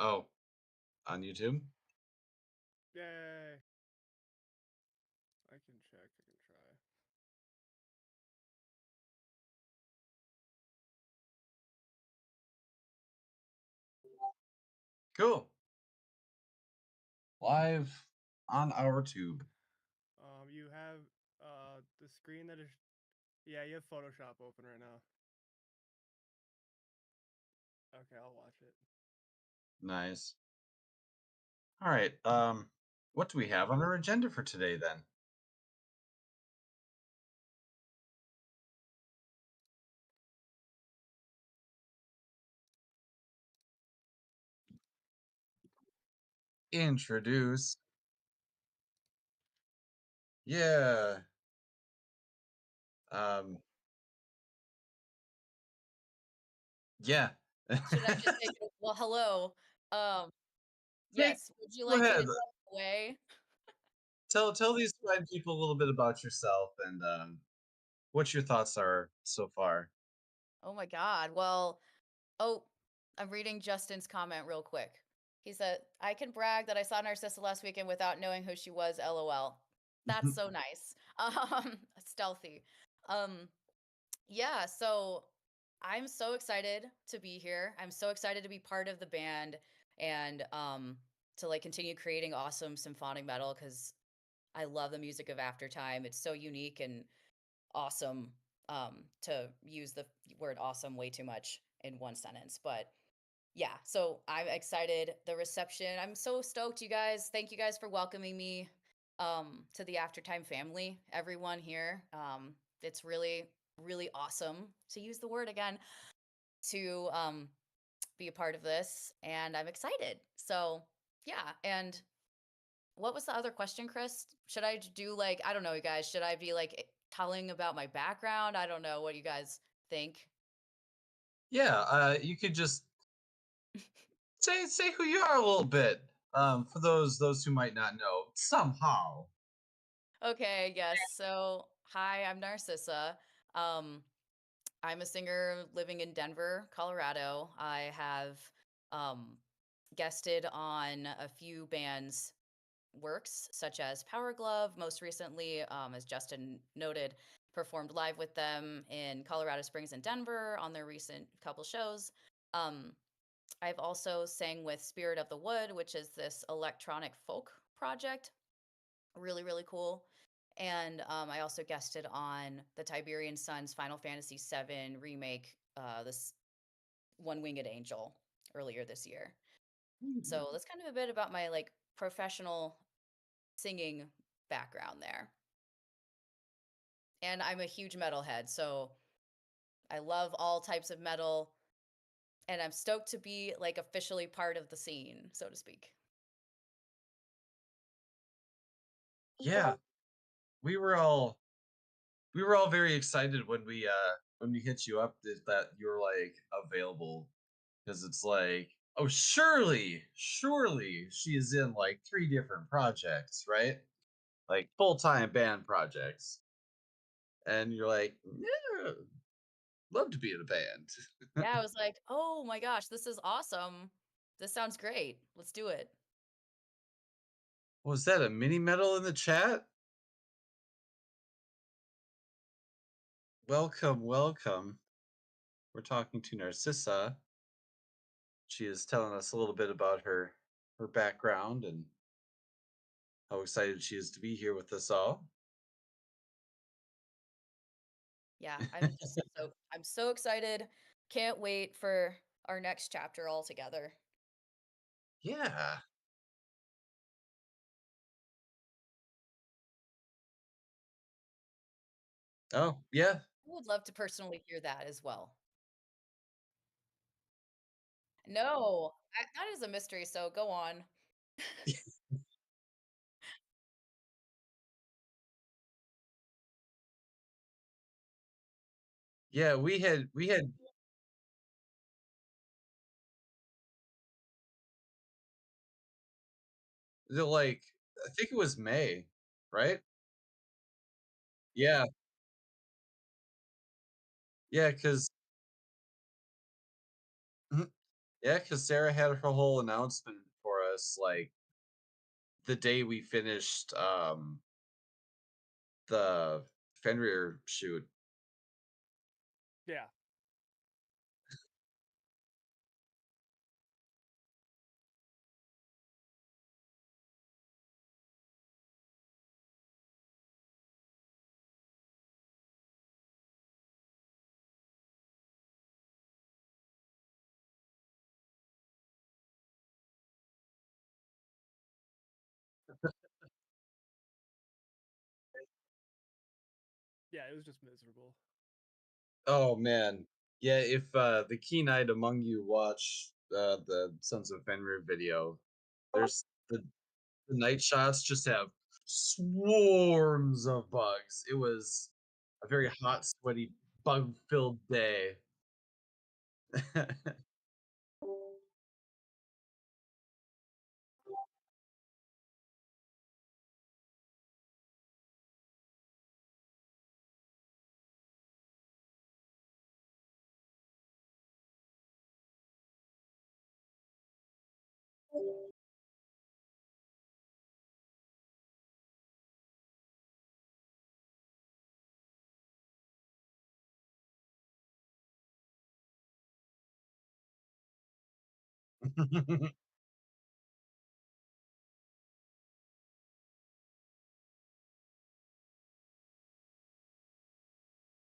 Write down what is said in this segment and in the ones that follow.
Oh, on YouTube? Yay! I can check. I can try. Cool. Live on our tube. You have the screen that is. Yeah, you have Photoshop open right now. Okay, I'll watch it. Nice. All right. What do we have on our agenda for today then? Introduce. Yeah. Um, yeah. Should I just take it? Well, hello. Um, Take, yes. Would you go like me to ahead. take it away? Tell these fine people a little bit about yourself and what your thoughts are so far. Oh my God. Well, oh, I'm reading Justin's comment real quick. He said, "I can brag that I saw Narcissa last weekend without knowing who she was. LOL." That's so nice. Stealthy. Um, yeah. So I'm so excited to be here. I'm so excited to be part of the band and to like continue creating awesome symphonic metal because I love the music of Aftertime. It's so unique and awesome, to use the word awesome way too much in one sentence. But yeah, so I'm excited. The reception, I'm so stoked, you guys. Thank you guys for welcoming me to the Aftertime family, everyone here. It's really, really awesome to use the word again to be a part of this. And I'm excited. So yeah, and what was the other question, Chris? Should I do like, I don't know, you guys, should I be like telling about my background? I don't know what you guys think. Yeah, you could just say who you are a little bit. For those who might not know, somehow. Okay, yes. So, hi, I'm Narcissa. Um, I'm a singer living in Denver, Colorado. I have um, guested on a few bands' works, such as Power Glove. Most recently, as Justin noted, performed live with them in Colorado Springs and Denver on their recent couple shows. Um, I've also sang with Spirit of the Wood, which is this electronic folk project. Really, really cool. And I also guested on the Tiberian Sun's Final Fantasy VII remake, this One Winged Angel, earlier this year. Hmm. So that's kind of a bit about my like professional singing background there. And I'm a huge metalhead, so I love all types of metal, and I'm stoked to be like officially part of the scene, so to speak. Yeah, we were all we were all very excited when we hit you up that you were like available because it's like, oh, surely she is in like three different projects, right? Like full-time band projects. And you're like, yeah, love to be in a band. Yeah, I was like, "Oh my gosh, this is awesome. This sounds great. Let's do it." Was that a mini medal in the chat? Welcome. We're talking to Narcissa. She is telling us a little bit about her background and how excited she is to be here with us all. Yeah, I'm so excited. Can't wait for our next chapter all together. Yeah. Oh, yeah. I would love to personally hear that as well. No, that is a mystery, so go on. Yeah, we had like I think it was May, right? Yeah. Yeah, because Yeah, because Sarah had her whole announcement for us, like the day we finished the Fenrir shoot. Yeah. Yeah, it was just miserable. Oh man. Yeah, if the keen-eyed among you watch the Sons of Fenrir video, there's the night shots just have swarms of bugs. It was a very hot, sweaty, bug-filled day.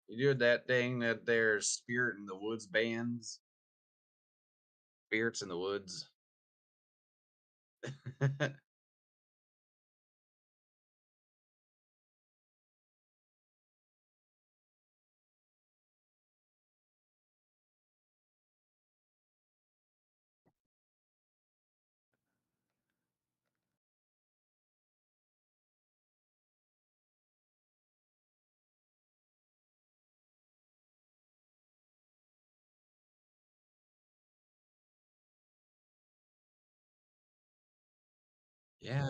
You do that thing that there's Spirit in the Woods bands. Spirits in the Woods. Yeah.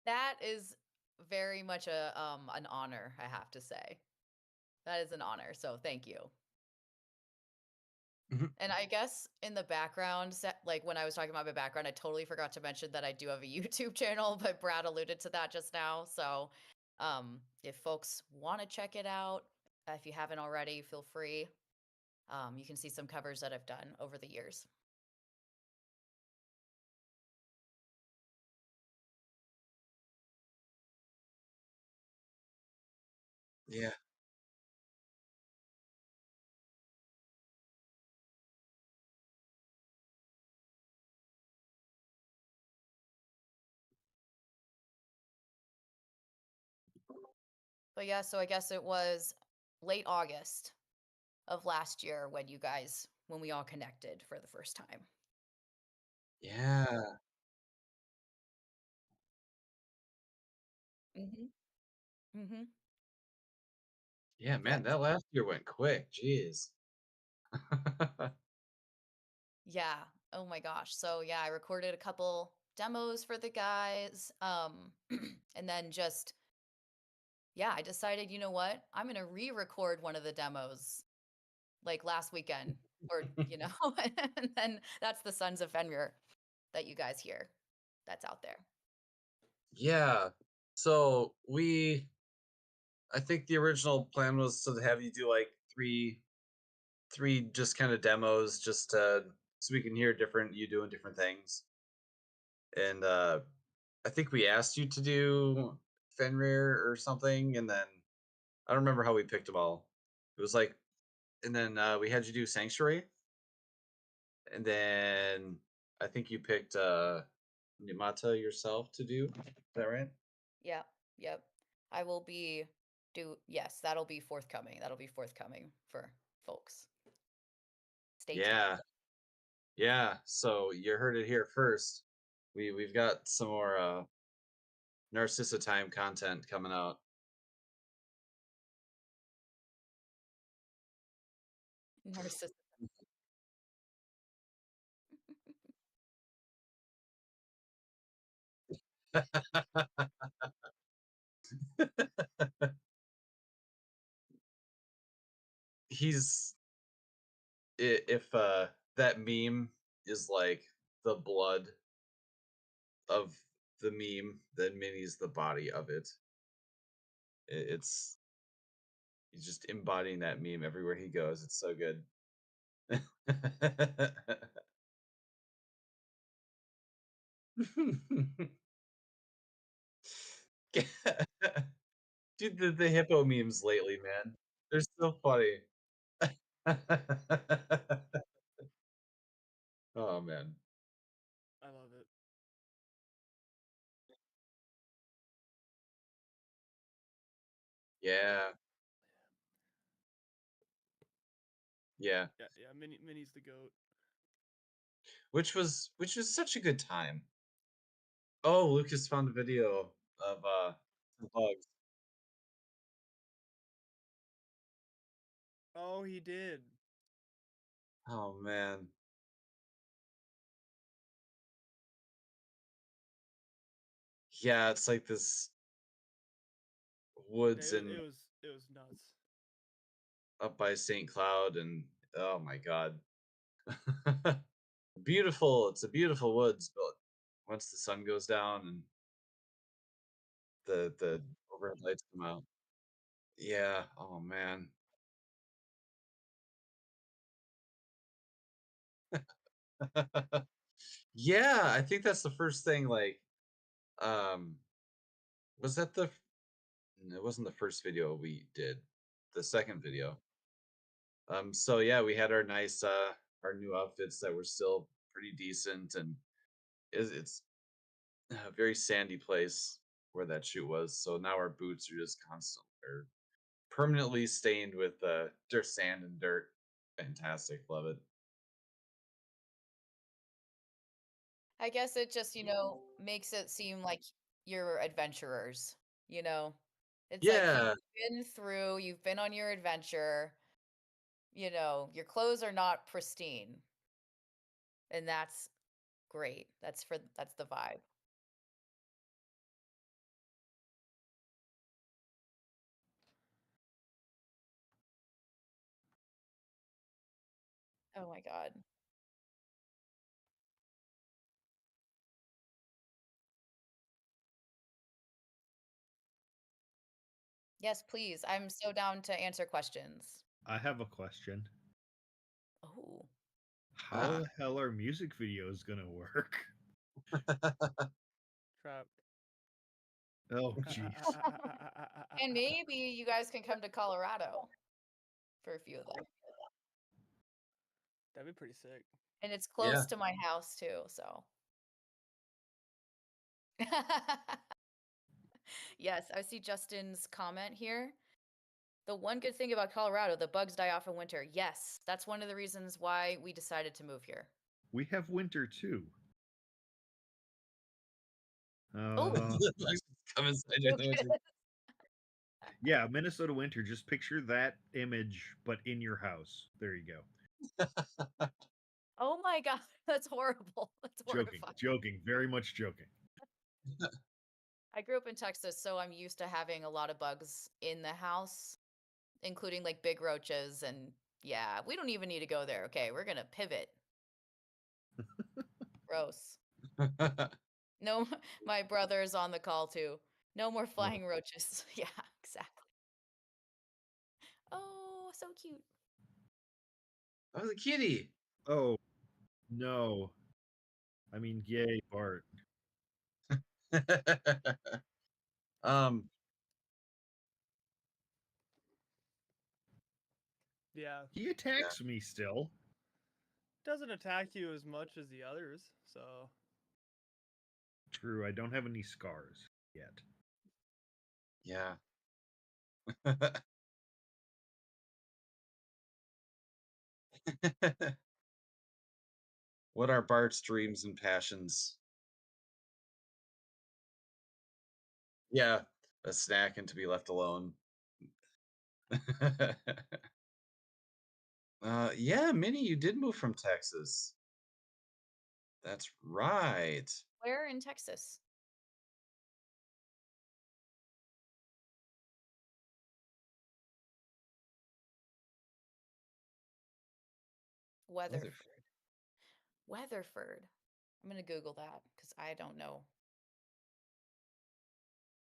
That is very much an honor, I have to say. That is an honor, so thank you. Mhm. And I guess in the background, like when I was talking about my background, I totally forgot to mention that I do have a YouTube channel, but Brad alluded to that just now. So if folks want to check it out, if you haven't already, feel free. You can see some covers that I've done over the years. Yeah. But yeah, so I guess it was late August of last year when we all connected for the first time. Yeah. Mm-hmm. Mm-hmm. Yeah, man, Yep. that last year went quick. Jeez. Yeah. Oh my gosh. So yeah, I recorded a couple demos for the guys. And then just yeah, I decided, you know what? I'm gonna re-record one of the demos like last weekend. Or, and then that's the Sons of Fenrir that you guys hear that's out there. Yeah. So I think the original plan was to have you do like three just kind of demos just so we can hear you doing different things. And I think we asked you to do Fenrir or something, and then I don't remember how we picked them all. It was like, and then we had you do Sanctuary, and then I think you picked Nimata yourself to do. Is that right? Yep. Yep. I will be yes, that'll be forthcoming. That'll be forthcoming for folks. Stay tuned. Yeah, yeah. So you heard it here first. We've got some more Narcissa time content coming out. Narcissism. he's if that meme is like the blood of the meme, then Minnie's the body of it. It's he's just embodying that meme everywhere he goes. It's so good. Dude, the hippo memes lately, man. They're so funny. Oh, man. I love it. Yeah. Yeah. Yeah. Minnie's the goat. Which was such a good time. Oh, Lucas found a video of, some bugs. Oh, he did. Oh, man. Yeah, it's like this woods and It was nuts. up by St. Cloud, and oh my god. Beautiful, it's a beautiful woods, but once the sun goes down and the overhead lights come out. Yeah, oh man. Yeah, I think that's the first thing, like, um, was that the f it wasn't the first video we did, the second video. So yeah, we had our new outfits that were still pretty decent, and it's a very sandy place where that shoot was, so now our boots are just constant or permanently stained with, dirt, sand, and dirt. Fantastic, love it. I guess it just, makes it seem like you're adventurers, you know? It's like Yeah, you've been on your adventure, your clothes are not pristine, and that's great. That's the vibe. Oh my god. Yes, please. I'm so down to answer questions. I have a question. Oh. How ah. the hell are music videos gonna work? Trap. Oh, jeez. And maybe you guys can come to Colorado for a few of them. That'd be pretty sick. And it's Yeah. close to my house too, so. Yes, I see Justin's comment here. The one good thing about Colorado, the bugs die off in winter. Yes, that's one of the reasons why we decided to move here. We have winter too. Oh, The bugs come inside during the winter. Yeah, Minnesota winter. Just picture that image, but in your house. There you go. oh my god, that's horrible. That's Joking, horrifying. joking, very much joking. I grew up in Texas, so I'm used to having a lot of bugs in the house, including like big roaches. And yeah, we don't even need to go there. Okay, we're gonna pivot. Gross. No, my brother's on the call too. No more flying roaches. Yeah, exactly. Oh, so cute. Oh, the kitty. Oh, no. I mean, yay, Bart. um, Yeah. He attacks me still. Doesn't attack you as much as the others, so. True, I don't have any scars yet. yeah. What are Bart's dreams and passions? Yeah, a snack and to be left alone. Yeah, Minnie, you did move from Texas. That's right. Where in Texas? Weatherford. Weatherford. I'm gonna Google that because I don't know.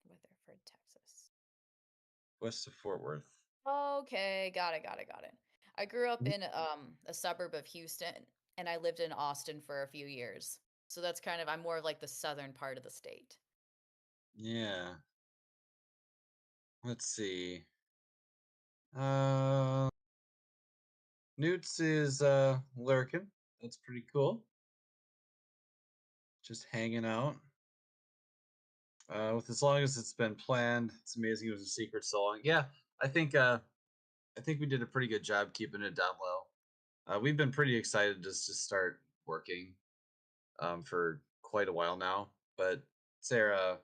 Weatherford, Texas. West of Fort Worth. Okay, got it. I grew up in a suburb of Houston, and I lived in Austin for a few years. So that's kind of I'm more of like the southern part of the state. Yeah. Let's see. Uh, Newts is lurking. That's pretty cool. Just hanging out. With as long as it's been planned, it's amazing it was a secret so long. Yeah, I think we did a pretty good job keeping it down low. We've been pretty excited just to start working for quite a while now. But Sarah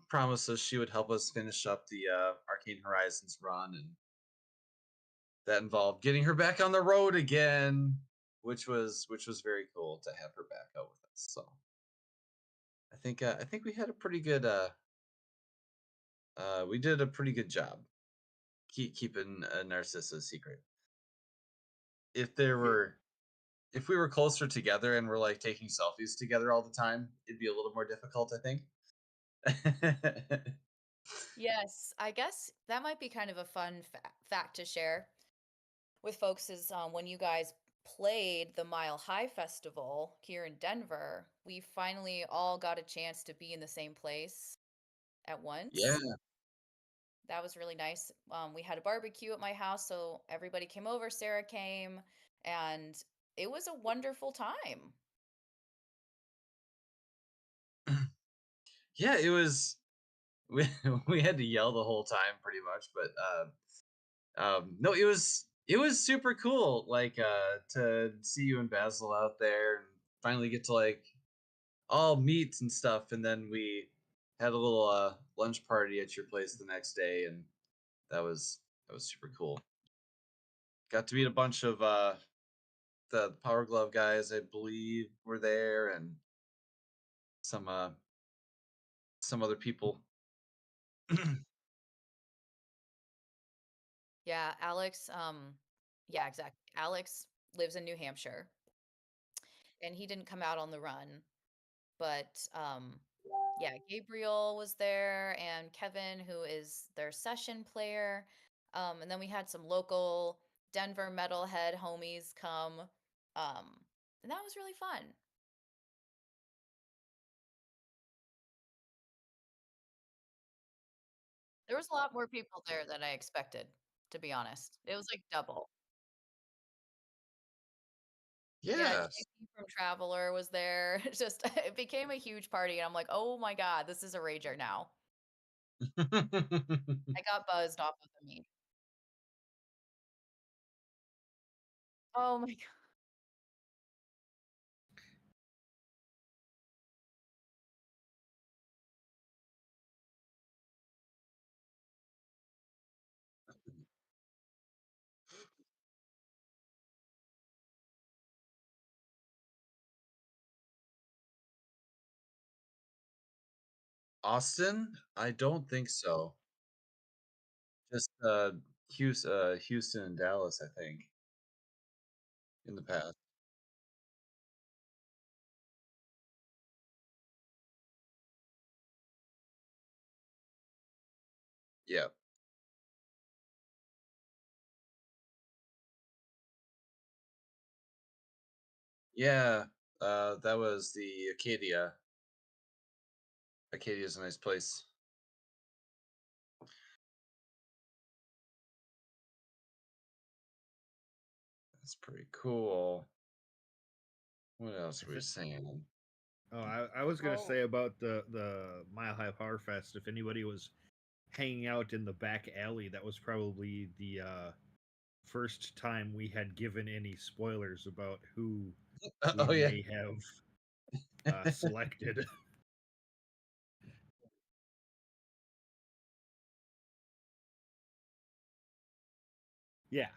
promised us she would help us finish up the Arcane Horizons run, and that involved getting her back on the road again, which was very cool to have her back out with us. So I think we had a pretty good we did a pretty good job keeping Narcissa secret. If there Yeah. were if we were closer together and we're like taking selfies together all the time, it'd be a little more difficult, I think. Yes, I guess that might be kind of a fun fact to share with folks is when you guys played the Mile High Festival here in Denver, we finally all got a chance to be in the same place at Yeah. once. That was really nice. We had a barbecue at my house, so everybody came over. Sarah came, and it was a wonderful time. Yeah, it was we we had to yell the whole time pretty much, but no, it was super cool like to see you and Basil out there and finally get to like all meet and stuff, and then we had a little lunch party at your place the next day, and that was super cool. Got to meet a bunch of the Power Glove guys, I believe, were there, and some some other people. Yeah, Alex, yeah, exactly. Alex lives in New Hampshire, and he didn't come out on the run, but yeah, Gabriel was there and Kevin, who is their session player. And then we had some local Denver metalhead homies come. And that was really fun. There was a lot more people there than I expected, to be honest. It was like double. Yeah, Yes. JP from Traveler was there. It's just it became a huge party, and I'm like, oh my God, this is a rager now. I got buzzed off of the meat. Oh my God. Austin? I don't think so. Just Houston and Dallas, I think, in the past. Yeah. Yeah. That was the Acadia. Acadia's a nice place. That's pretty cool. What else I were we thi- saying? Oh, I was gonna Oh, say about the Mile High Power Fest. If anybody was hanging out in the back alley, that was probably the first time we had given any spoilers about who we Oh yeah. may have selected. Yeah.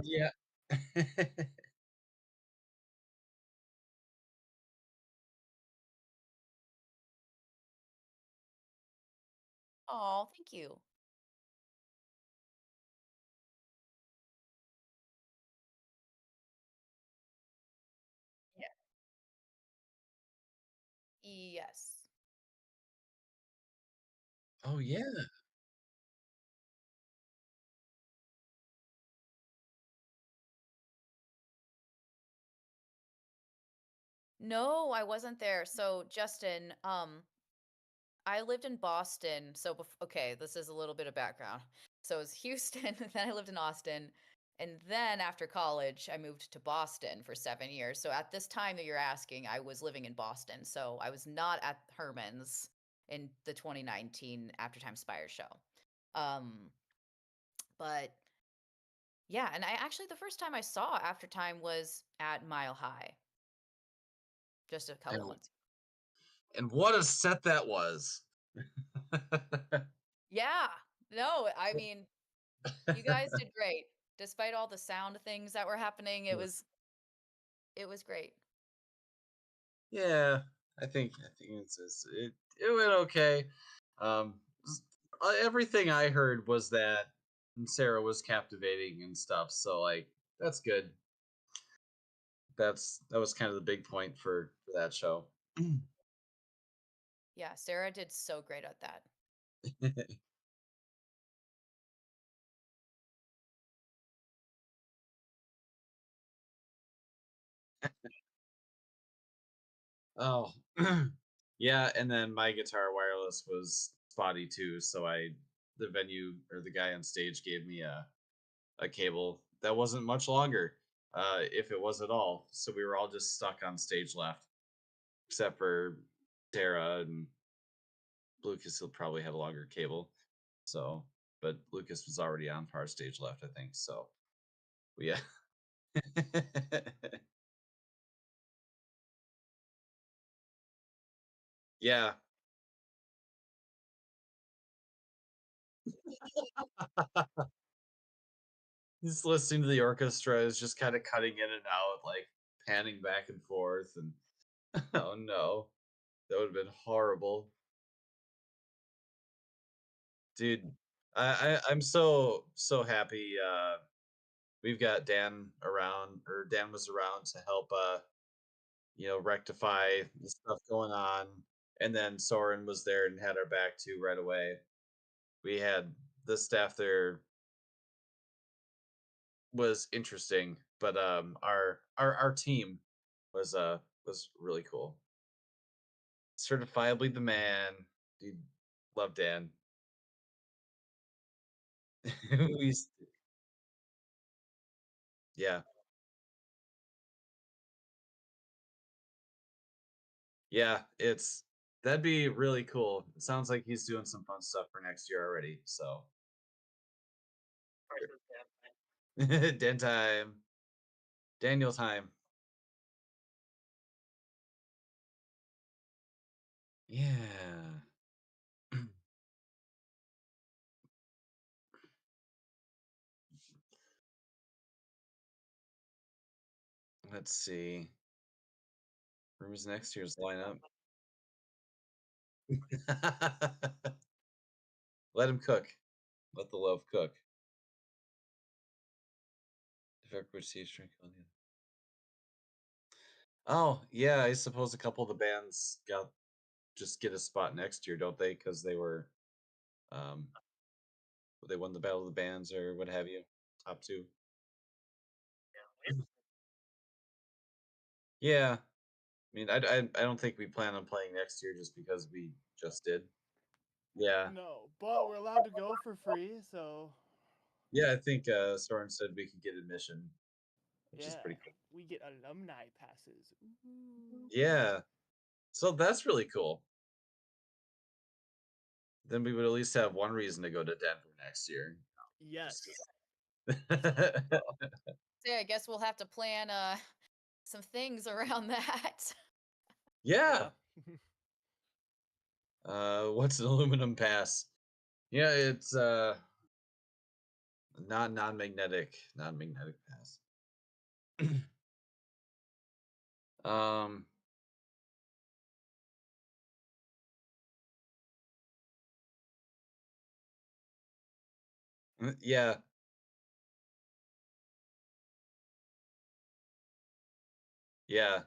Yeah. Oh, thank you. Yeah. Yes. Oh yeah. No, I wasn't there. So, Justin, I lived in Boston. So, okay, this is a little bit of background. So, it was Houston, then I lived in Austin, and then after college, I moved to Boston for 7 years. So, at this time that you're asking, I was living in Boston. So, I was not at Herman's in the 2019 AfterTime Spire show. Um, but yeah, and I actually the first time I saw AfterTime was at Mile High, just a couple And months. and what a set that was. Yeah. No, I mean, you guys did great. Despite all the sound things that were happening, it was great. Yeah, I think it went okay. Um, everything I heard was that Sarah was captivating and stuff. So like that's good. That was kind of the big point for that show. Yeah, Sarah did so great at that. Oh, yeah, and then my guitar wireless was spotty too, so the venue or the guy on stage gave me a cable that wasn't much longer, if it was at all. So we were all just stuck on stage left, except for Tara and Lucas. He'll probably have a longer cable. So, but Lucas was already on our stage left, I think. So, yeah. Yeah. Just listening to the orchestra is just kind of cutting in and out, like panning back and forth, and oh no, that would have been horrible, dude. I'm so happy. We've got Dan around, or Dan was around to help. Rectify the stuff going on, and then Soren was there and had our back too right away. We had the staff there was interesting, but our team was really cool. Certifiably the man. Dude, love Dan. we s- yeah. Yeah, it's that'd be really cool. It sounds like he's doing some fun stuff for next year already. So Dan time. Daniel time. Yeah. Let's see. Who's next year's lineup? Let him cook. Let the love cook. If everybody sees drink on you. Oh, yeah, I suppose a couple of the bands got just get a spot next year, don't they? Because um they won the Battle of the Bands or what have you. Top two. Yeah. I mean, I don't think we plan on playing next year just because we just did. Yeah. No, but we're allowed to go for free, so Yeah, I think Soren said we could get admission, which is yeah, pretty cool. we get alumni passes. Ooh. Yeah. So that's really cool. Then we would at least have one reason to go to Denver next year. Yes. So, yeah, I guess we'll have to plan some things around that. Yeah. Yeah. What's an aluminum pass? Yeah, it's not non-magnetic pass. Um, Yeah. Yeah.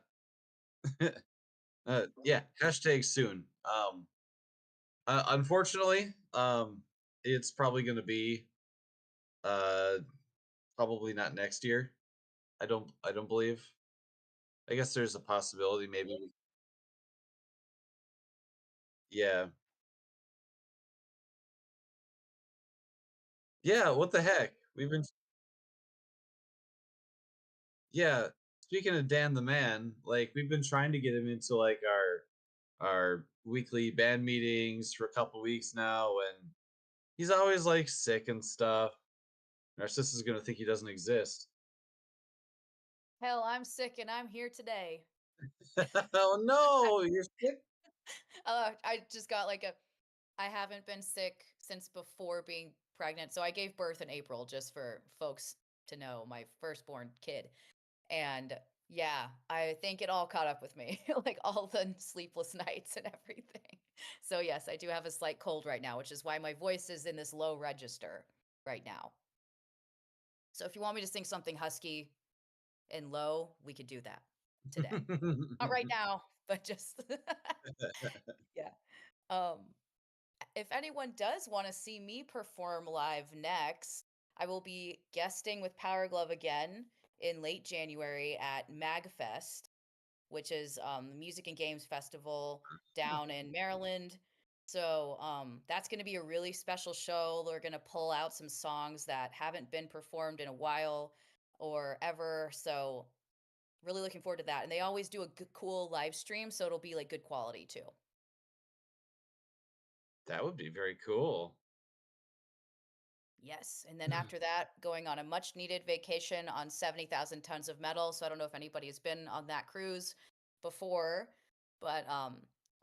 Yeah, hashtag soon. Unfortunately, it's probably gonna be, uh, probably not next year. I don't believe. I guess there's a possibility maybe yeah. Yeah, what the heck? We've been yeah, speaking of Dan the Man, like, we've been trying to get him into, like, our weekly band meetings for a couple weeks now, and he's always, like, sick and stuff. Narcissa's gonna think he doesn't exist. Hell, I'm sick and I'm here today. Oh, no, you're sick? I just got like a. I haven't been sick since before being pregnant. So I gave birth in April, just for folks to know, my firstborn kid. And yeah, I think it all caught up with me, like all the sleepless nights and everything. So yes, I do have a slight cold right now, which is why my voice is in this low register right now. So if you want me to sing something husky and low, we could do that today. Not right now, but just yeah. Um, if anyone does want to see me perform live next, I will be guesting with Power Glove again in late January at MagFest, which is the Music and Games Festival down in Maryland. So that's going to be a really special show. They're going to pull out some songs that haven't been performed in a while or ever. So really looking forward to that. And they always do a cool live stream, so it'll be like good quality too. That would be very cool. Yes. And then after that, going on a much needed vacation on 70,000 tons of metal. So I don't know if anybody has been on that cruise before, but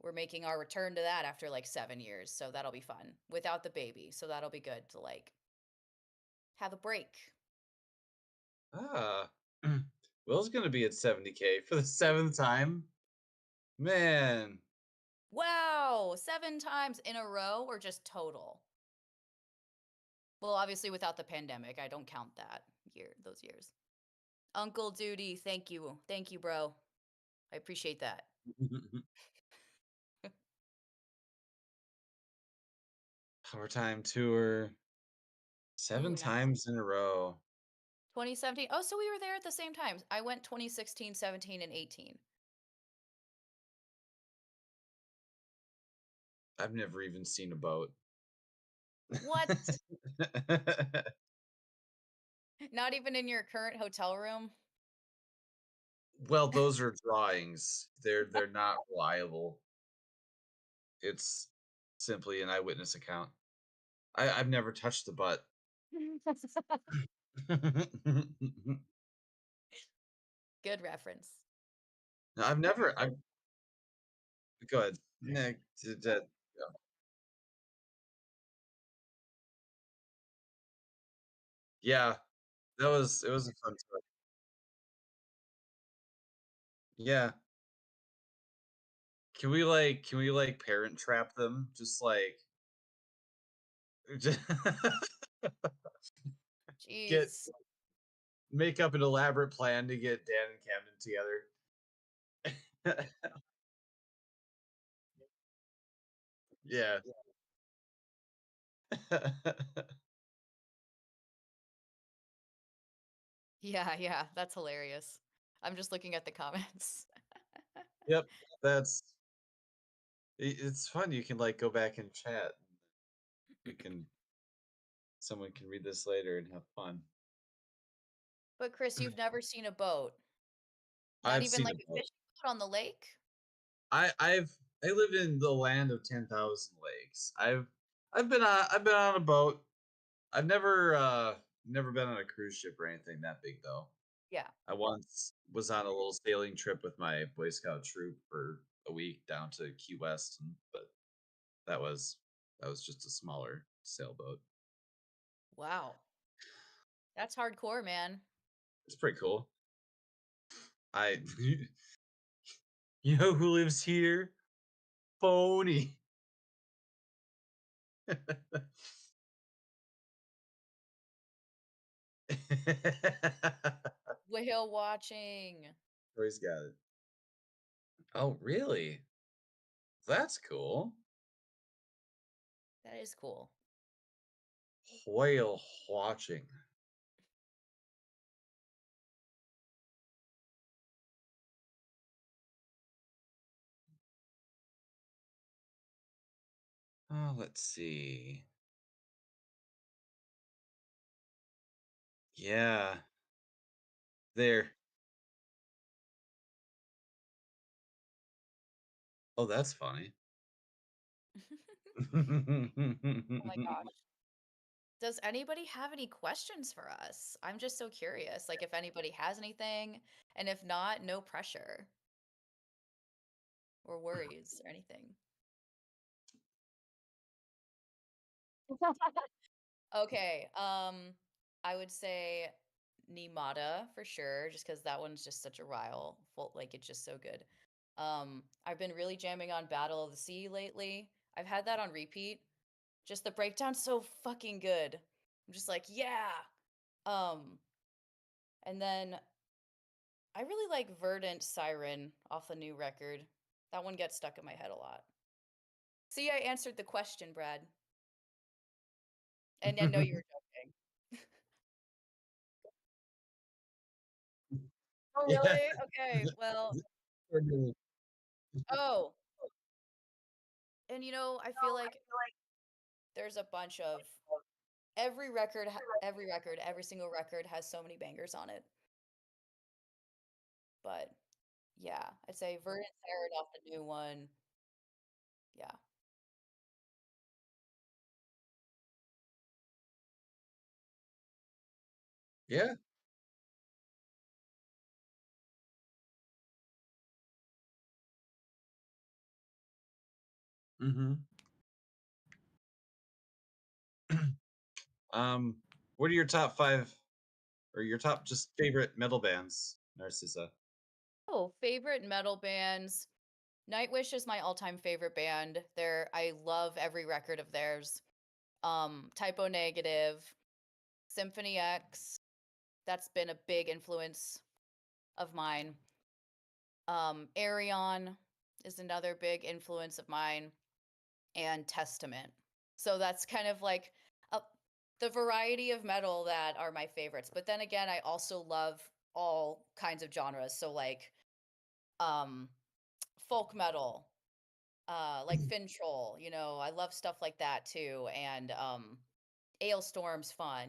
we're making our return to that after like 7 years. So that'll be fun without the baby. So that'll be good to like have a break. Ah. Will's gonna be at 70K for the 7th time? Man. Wow. 7 times in a row or just total? Well, obviously without the pandemic, I don't count those years. Uncle Duty, thank you. Thank you, bro. I appreciate that. Power Time Tour. 7 Ooh, nice. times in a row. 2017. Oh, so we were there at the same time. I went 2016, 17, and 18. I've never even seen a boat. What? Not even in your current hotel room? Well, those are drawings. They're not reliable. It's simply an eyewitness account. I've never touched the butt. Good reference. No, I've go ahead. Nick, yeah. Yeah, it was a fun tour. Yeah. Can we like parent trap them? Just like just get Jeez. make up an elaborate plan to get Dan and Camden together. Yeah. Yeah, yeah, that's hilarious. I'm just looking at the comments. Yep, that's it's fun. You can like go back and chat. You can someone can read this later and have fun. But Chris, you've never seen a boat. Not I've even seen a like a boat. fishing boat on the lake? I live in the land of 10,000 lakes. I've been on a boat. I've never been on a cruise ship or anything that big though. Yeah. I once was on a little sailing trip with my Boy Scout troop for a week down to Key West, but that was just a smaller sailboat. Wow. That's hardcore, man. It's pretty cool. I you know who lives here? Pony. Whale watching. Troy's got it. Oh, really? That's cool. That is cool. Whale watching. Oh, let's see. Yeah. There. Oh, that's funny. Oh my gosh. Does anybody have any questions for us? I'm just so curious. Like, if anybody has anything, and if not, no pressure or worries or anything. Okay, I would say Nimata for sure, just because that one's just such a rile. Like, it's just so good. I've been really jamming on Battle of the Sea lately. I've had that on repeat. Just the breakdown's so fucking good. I'm just like, yeah. And then I really like Verdant Siren off the new record. That one gets stuck in my head a lot. See, I answered the question, Brad. And I know you were joking. Oh, Yeah. really? Okay, well, oh, and I feel like there's a bunch of every single record has so many bangers on it. But yeah, I'd say Verdant Siren off the new one. Yeah. Yeah. Mm-hmm. What are your top 5 or your top just favorite metal bands, Narcissa? Oh, favorite metal bands. Nightwish is my all-time favorite band. I love every record of theirs. Typo Negative, Symphony X, that's been a big influence of mine. Arion is another big influence of mine, and Testament. So that's kind of like the variety of metal that are my favorites. But then again, I also love all kinds of genres. So like folk metal, like Fintroll, I love stuff like that too. And Ailstorm's fun,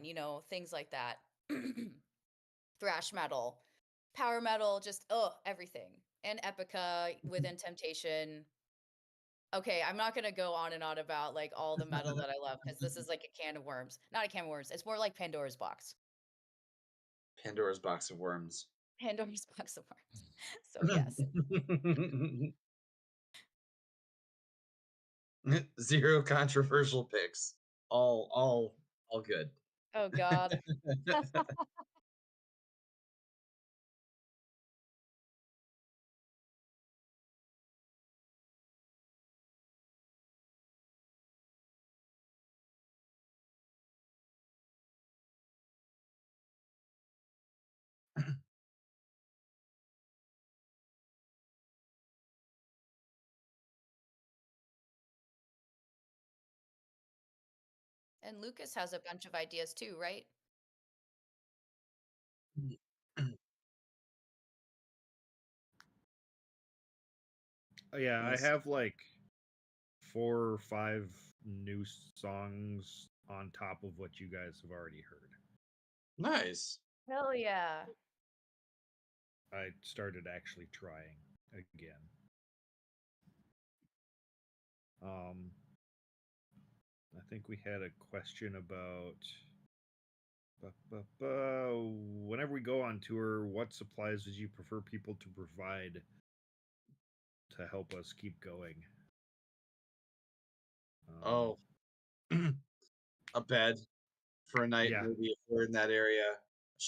things like that. Thrash metal, power metal, just everything. And Epica, Within Temptation. Okay, I'm not gonna go on and on about like all the metal that I love because this is like a can of worms. Not a can of worms. It's more like Pandora's box. Pandora's Box of Worms. Pandora's box of worms. So yes. Zero controversial picks. All good. Oh God. And Lucas has a bunch of ideas too, right? Yeah, I Nice. have like 4 or 5 new songs on top of what you guys have already heard. Nice. Hell yeah. I started actually trying again. I think we had a question about whenever we go on tour, what supplies would you prefer people to provide to help us keep going? Oh, a bed for a night, Yeah. maybe if we're in that area.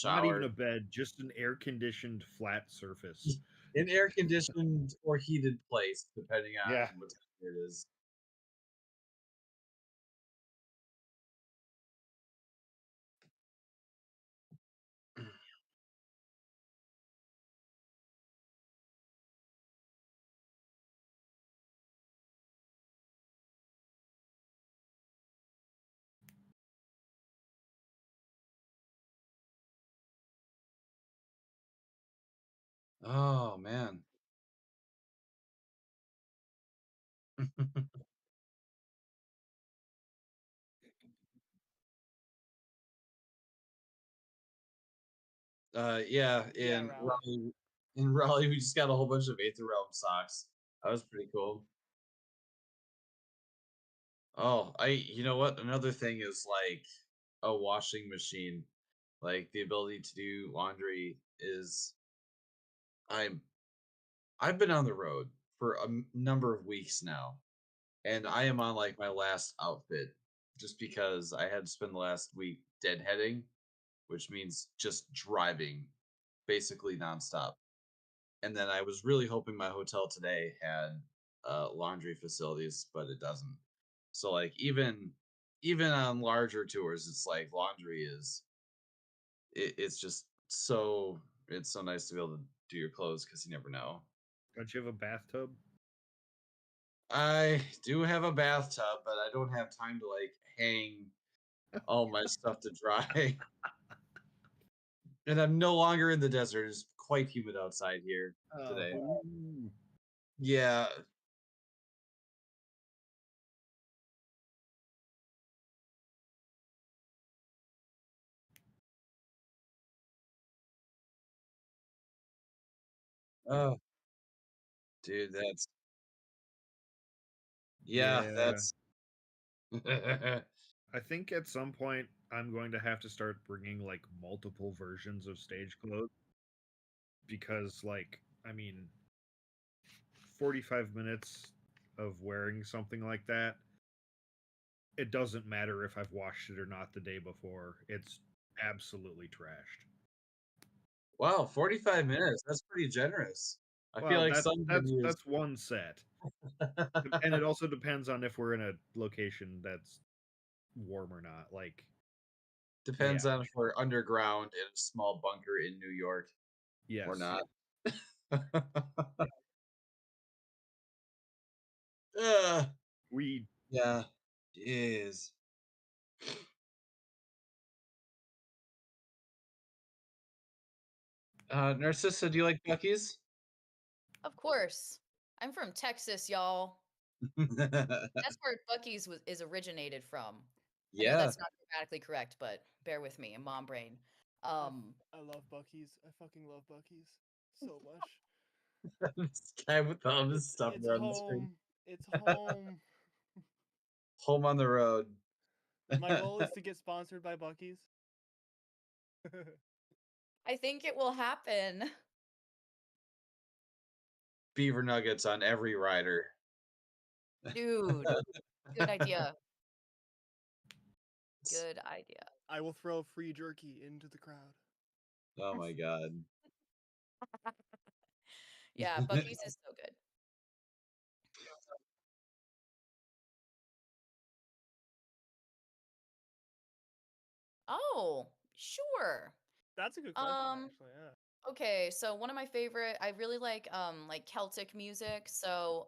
Not even Shower. a bed, just an air-conditioned flat surface. An air conditioned or heated place, depending on Yeah. what time it is. Oh man. Yeah, Yeah, in Raleigh. Raleigh, in Raleigh, we just got a whole bunch of Aether Realm socks. That was pretty cool. Oh, you know what? Another thing is like a washing machine. Like the ability to do laundry is I'm I've been on the road for a number of weeks now, and I am on like my last outfit just because I had to spend the last week deadheading, which means just driving basically nonstop. And then I was really hoping my hotel today had laundry facilities, but it doesn't. So like even on larger tours, it's like laundry is it's just so it's so nice to be able to do your clothes because you never know. Don't you have a bathtub? I do have a bathtub, but I don't have time to like hang all my stuff to dry. And I'm no longer in the desert. It's quite humid outside here today. Ooh. Yeah. Oh, dude, that's yeah, Yeah. that's I think at some point I'm going to have to start bringing like multiple versions of stage clothes because, like, I mean, 45 minutes of wearing something like that, it doesn't matter if I've washed it or not the day before. It's absolutely trashed. wow, 45 minutes. That's pretty generous. I feel Well, like some venues that's one set. And it also depends on if we're in a location that's warm or not. Like, depends yeah, on if we're underground in a small bunker in New York or yes. not. Yeah. Ugh, We yeah, jeez. Narcissa, do you like Bucky's? Of course. I'm from Texas, y'all. That's where Bucky's is originated from. I know Yeah. that's not grammatically correct, but bear with me, mom brain. I love Bucky's. I fucking love Bucky's so much. This guy with all his stuff It's there on the screen. home. It's home. Home on the road. My goal is to get sponsored by Bucky's. I think it will happen. Beaver nuggets on every rider. Dude, good idea. It's- Good idea. I will throw free jerky into the crowd. Oh my god. Yeah, Bucky's is so good. Oh, sure. That's a good question, Um, actually. Yeah. okay, so one of my favorite, I really like Celtic music. So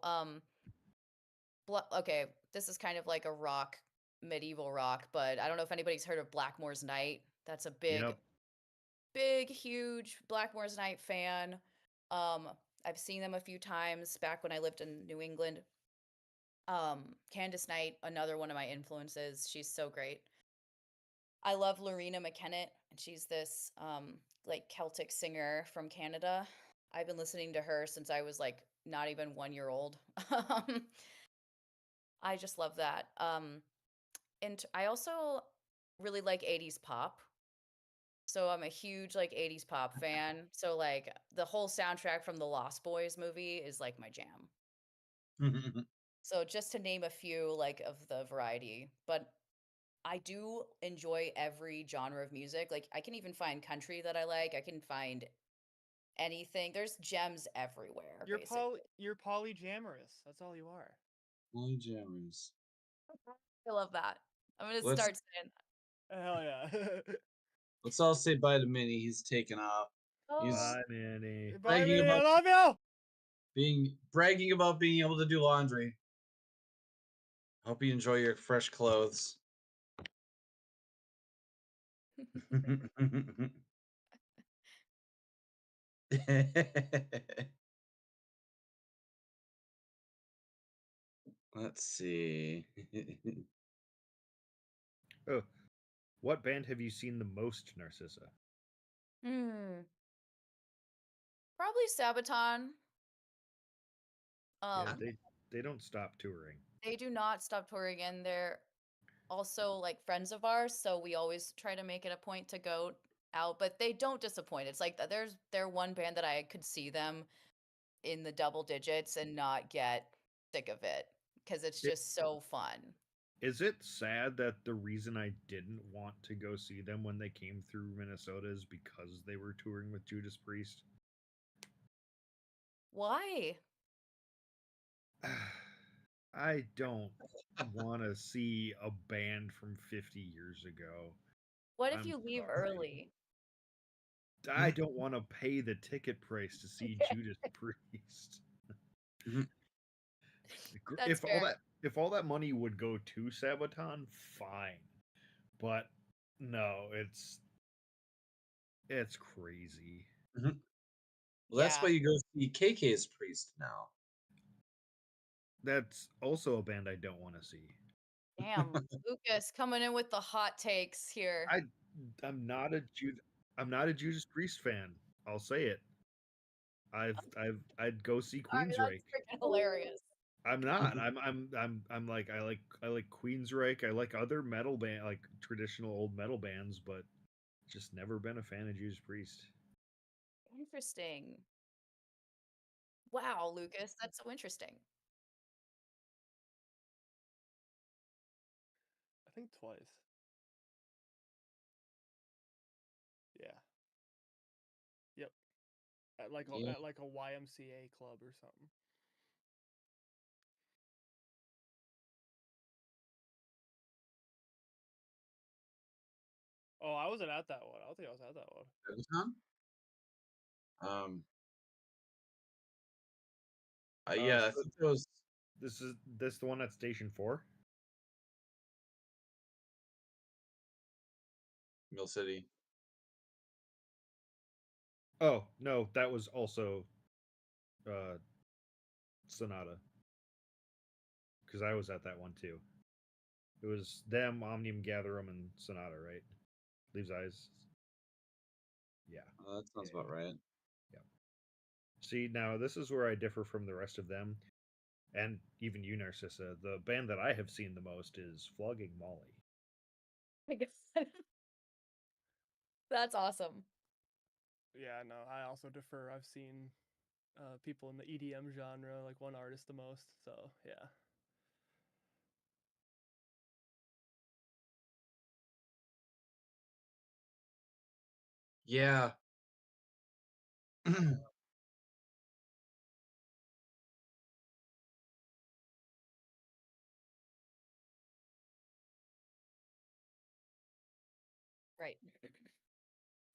okay, this is kind of like a rock, medieval rock, but I don't know if anybody's heard of Blackmore's Night. That's a Yep. big, huge Blackmore's Night fan. Um, I've seen them a few times back when I lived in New England. Candace Knight, another one of my influences. She's so great. I love Lorena McKennitt, and she's this like Celtic singer from Canada. I've been listening to her since I was like not even 1 year old. I just love that. And I also really like 80s pop. So I'm a huge like 80s pop fan. So like the whole soundtrack from the Lost Boys movie is like my jam. So just to name a few like of the variety, but I do enjoy every genre of music. Like I can even find country that I like. I can find anything. There's gems everywhere, basically. You're polyamorous. That's all you are. Molly Jammers. I love that. I'm gonna Let's start saying that. Hell yeah. let's all say bye to Minnie. He's taken off. Oh, He's Bye, Manny. Bye, bragging Minnie. I about love you. being able to do laundry. Hope you enjoy your fresh clothes. Let's see. Oh, what band have you seen the most, Narcissa? Probably Sabaton. Yeah, Um, they don't stop touring. they do not stop touring, and they're also like friends of ours, so we always try to make it a point to go out, but they don't disappoint. It's like they're one band that I could see them in the double digits and not get sick of it because it's It- just so fun. Is it sad that the reason I didn't want to go see them when they came through Minnesota is because they were touring with Judas Priest? Why? I don't want to see a band from 50 years ago. What if I'm you leave sorry. early? I don't want to pay the ticket price to see Judas Priest. That's fair. If all that money would go to Sabaton, fine. But no, it's crazy. Well, that's Yeah. why you go see KK's Priest now. That's also a band I don't want to see. Damn, Lucas coming in with the hot takes here. I'm not a Judas Priest fan. I'll say it. I'd go see Sorry, Queensryche. that's freaking hilarious. I'm not. I'm like I like Queensryche. I like other metal band like traditional old metal bands, but just never been a fan of Judas Priest. Interesting. Wow, Lucas, that's so interesting. I think twice. Yeah. Yep. At like Yeah. at like a YMCA club or something. Oh, I wasn't at that one. I don't think I was at that one. Sabaton? Yeah, I So think it was this the one at Station 4? Mill City. Oh, no, that was also Sonata. Because I was at that one too. It was them, Omnium Gatherum, and Sonata, right? Leaves Eyes. Yeah. That sounds about right. Yeah. See, now this is where I differ from the rest of them, and even you, Narcissa. The band that I have seen the most is Flogging Molly. My God. That's awesome. Yeah, no, I also defer. I've seen people in the EDM genre, like one artist the most. So yeah. Yeah. Right.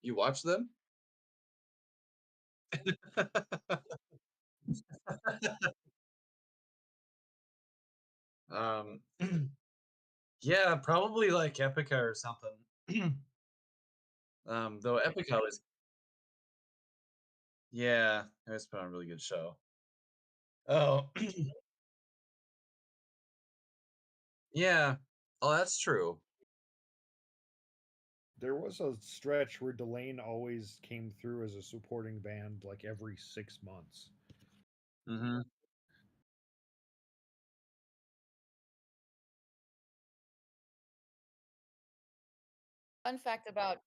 You watch them? um yeah, probably like Epica or something. Though Epica was, yeah, it was put on a really good show. Oh, yeah. Oh, that's true. There was a stretch where Delane always came through as a supporting band like every 6 months. Mm-hmm. Fun fact about,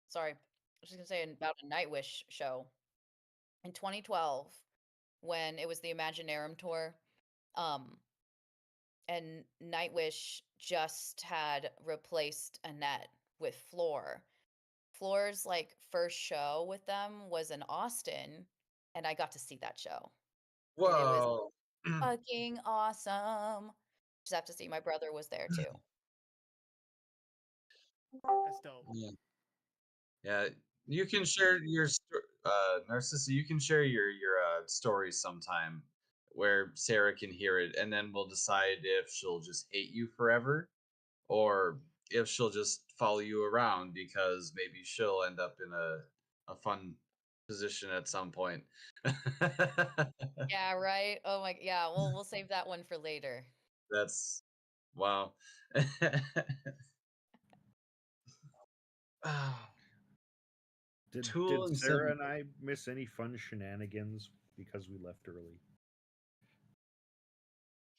sorry, I was just gonna say about a Nightwish show in 2012 when it was the Imaginarum tour. And Nightwish just had replaced Annette with Floor. Floor's like first show with them was in Austin, and I got to see that show. And it was Whoa. fucking awesome. Just have to see my brother was there too. That's dope. Yeah. Yeah, you can share your Narcissa, you can share your stories sometime where Sarah can hear it, and then we'll decide if she'll just hate you forever or if she'll just follow you around because maybe she'll end up in a fun position at some point. Yeah, right. Oh my, yeah. Well, we'll save that one for later. That's wow. Ah, Tool Did and Sarah Seven. and I miss any fun shenanigans because we left early?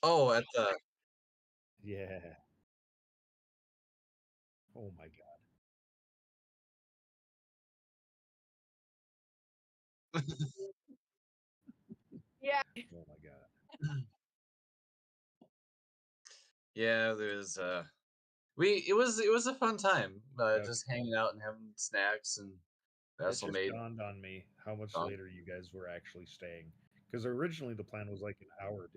Oh, at the Yeah. Oh my god. Yeah. Oh my god. yeah, there's it was a fun time. Okay. Just hanging out and having snacks and we It also just made dawned on me how much fun. later you guys were actually staying. Because originally the plan was like an hour.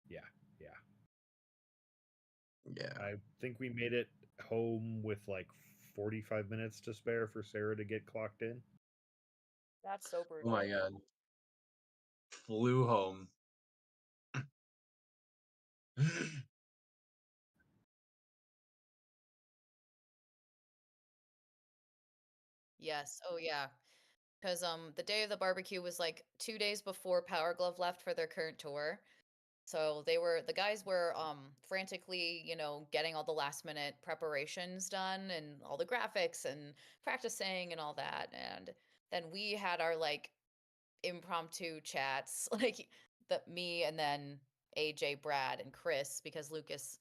Yeah, yeah. Yeah. I think we made it home with like 45 minutes to spare for Sarah to get clocked in. That's so Oh brutal. my god. Flew home. Yes. Oh yeah. Because the day of the barbecue was like 2 days before Power Glove left for their current tour. So the guys were frantically, getting all the last minute preparations done and all the graphics and practicing and all that. And then we had our like impromptu chats, like me and then AJ, Brad, and Chris, because Lucas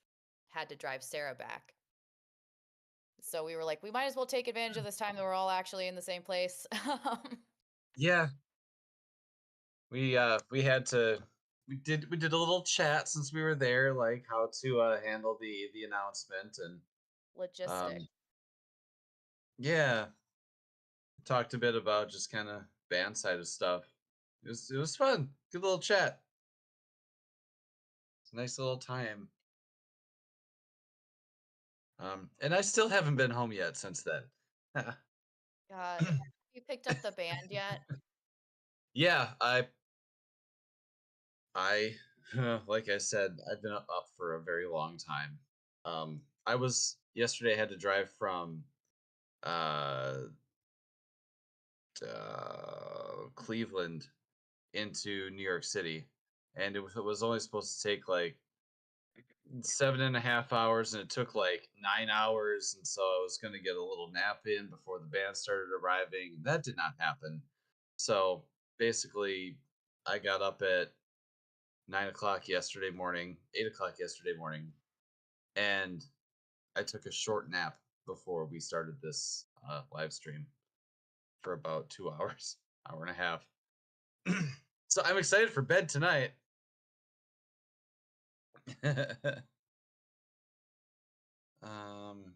had to drive Sarah back. So we were like, we might as well take advantage of this time that we're all actually in the same place. Yeah. We had to we did a little chat since we were there, like how to handle the announcement and Logistic. um yeah, talked a bit about just kind of band side of stuff. It was fun. Good little chat. It's a nice little time. And I still haven't been home yet since then. God, have you picked up the band yet? Yeah, I like I said, I've been up for a very long time. I was yesterday I had to drive from uh Cleveland into New York City, and it was only supposed to take like 7.5 hours, and it took like 9 hours, and so I was gonna get a little nap in before the band started arriving. That did not happen. So basically, I got up at 9 o'clock yesterday morning, 8 o'clock yesterday morning, and I took a short nap before we started this live stream for about 2 hours, hour and a half. So I'm excited for bed tonight. um,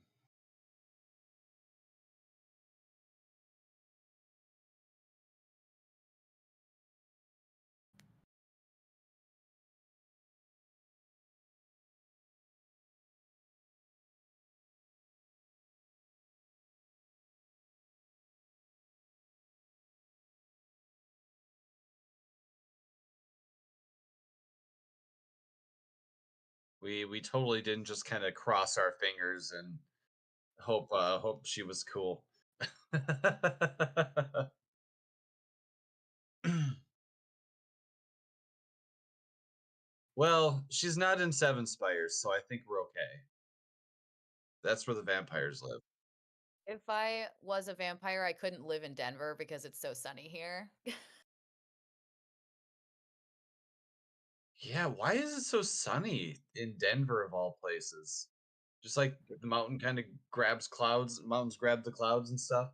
we totally didn't just kind of cross our fingers and hope she was cool. Well, she's not in Seven Spires, so I think we're okay. That's where the vampires live. If I was a vampire, I couldn't live in Denver because it's so sunny here. Yeah, why is it so sunny in Denver of all places? Just like the mountain kind of grabs clouds, mountains grab the clouds and stuff.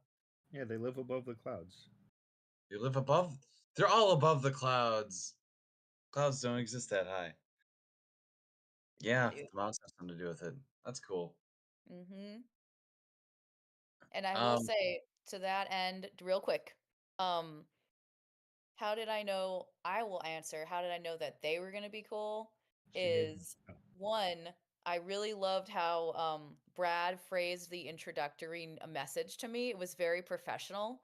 Yeah, they live above the clouds. You live above, they're all above the clouds. Clouds don't exist that high. Yeah, Dude. the mountains have something to do with it. That's cool. Mm-hmm. And I will Um, say to that end, real quick, um, how did I know? I will answer. How did I know that they were gonna be cool? She gave me. Is one, I really loved how Brad phrased the introductory message to me. It was very professional.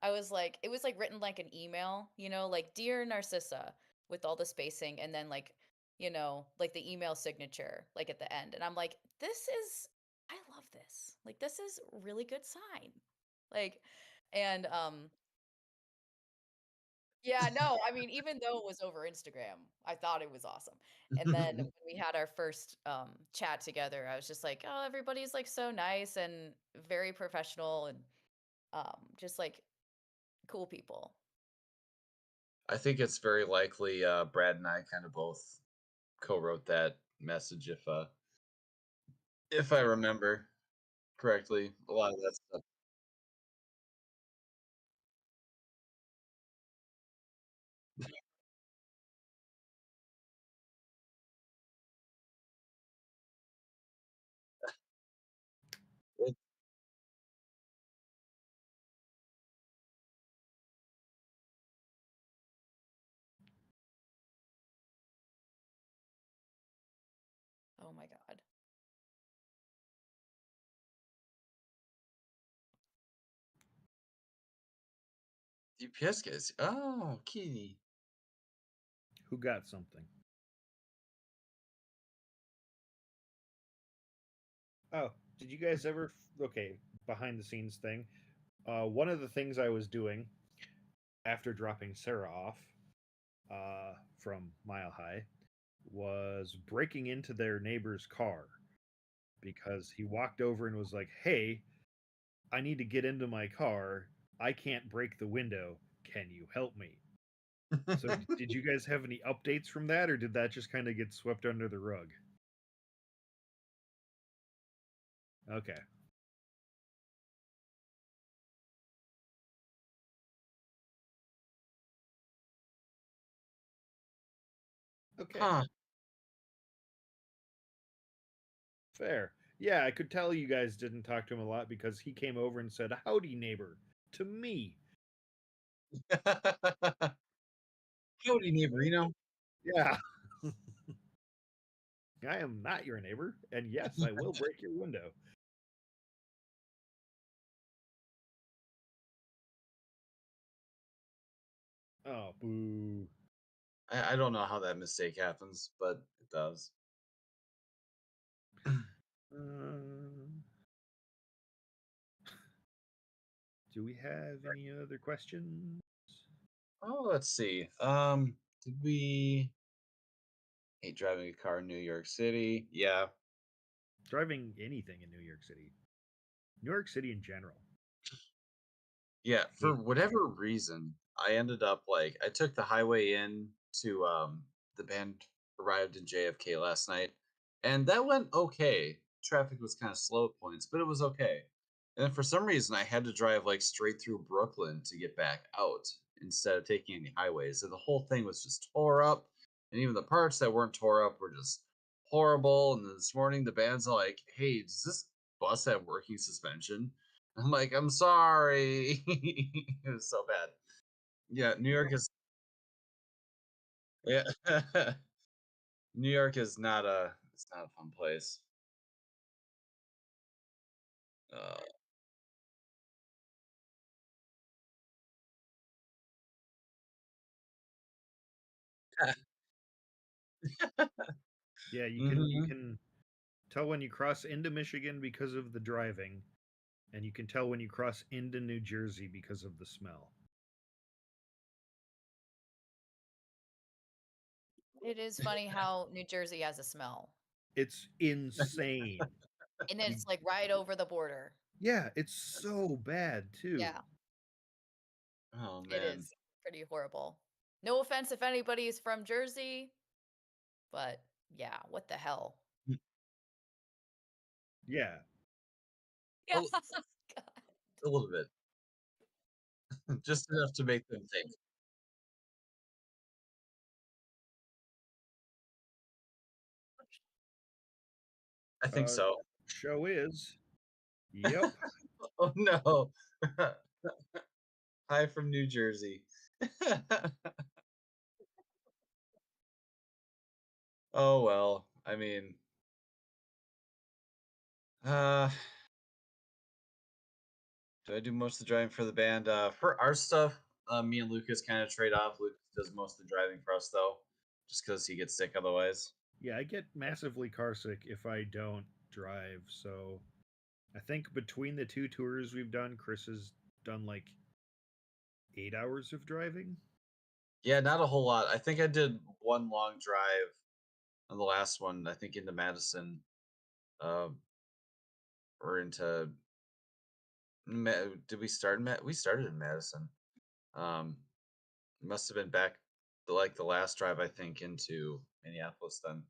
I was like, it was like written like an email, like Dear Narcissa with all the spacing, and then like, like the email signature, like at the end. And I'm like, I love this. Like, this is a really good sign. Like, and Yeah, no, I mean, even though it was over Instagram, I thought it was awesome. And then when we had our first chat together, I was just like, oh, everybody's like so nice and very professional and just like cool people. I think it's very likely Brad and I kind of both co-wrote that message if I remember correctly. A lot of that stuff. It- Oh my God. UPS guys. Oh, kitty. Who got something? Oh, did you guys ever? Okay, behind the scenes thing. One of the things I was doing after dropping Sarah off from Mile High was breaking into their neighbor's car because he walked over and was like, "Hey, I need to get into my car. I can't break the window. Can you help me?" So, did you guys have any updates from that, or did that just kind of get swept under the rug? Okay. Okay. Huh. Fair. Yeah, I could tell you guys didn't talk to him a lot because he came over and said, "Howdy, neighbor," to me. Howdy, neighborino. Yeah. I am not your neighbor, and yes, I will break your window. Oh, boo. I don't know how that mistake happens, but it does. Do we have any other questions? Oh, let's see. Did we hate driving a car in New York City? Yeah. Driving anything in New York City. New York City in general. Yeah, for Hate- whatever reason, I ended up like I took the highway in to the band arrived in JFK last night, and that went okay. Traffic was kind of slow at points, but it was okay. And then for some reason I had to drive like straight through Brooklyn to get back out instead of taking any highways. So the whole thing was just tore up, and even the parts that weren't tore up were just horrible. And then this morning the band's all like, "Hey, does this bus have working suspension?" I'm like, I'm sorry. It was so bad. Yeah, New York is yeah. New York is not a it's not a fun place. Uh, Yeah, you mhm. can tell when you cross into Michigan because of the driving, and you can tell when you cross into New Jersey because of the smell. It is funny how New Jersey has a smell. It's insane. And then You, it's like right over the border. yeah, it's so bad too. Yeah, Oh it man. is pretty horrible. No offense if anybody is from Jersey, but yeah, what the hell? Yeah. A, Yeah. l- a little bit. Just enough to make them think. I think Uh, so. show is. Yep. Oh no. Hi from New Jersey. Oh well. I mean, uh do I do most of the driving for the band? For our stuff, me and Lucas kind of trade off. Lucas does most of the driving for us, though, just because he gets sick otherwise. Yeah, I get massively carsick if I don't drive. So I think between the two tours we've done, Chris has done like 8 hours of driving. Yeah, not a whole lot. I think I did one long drive on the last one. I think into Madison, um, or into. Did we start in We started in Madison. Um, it must have been back like the last drive I think into Minneapolis then.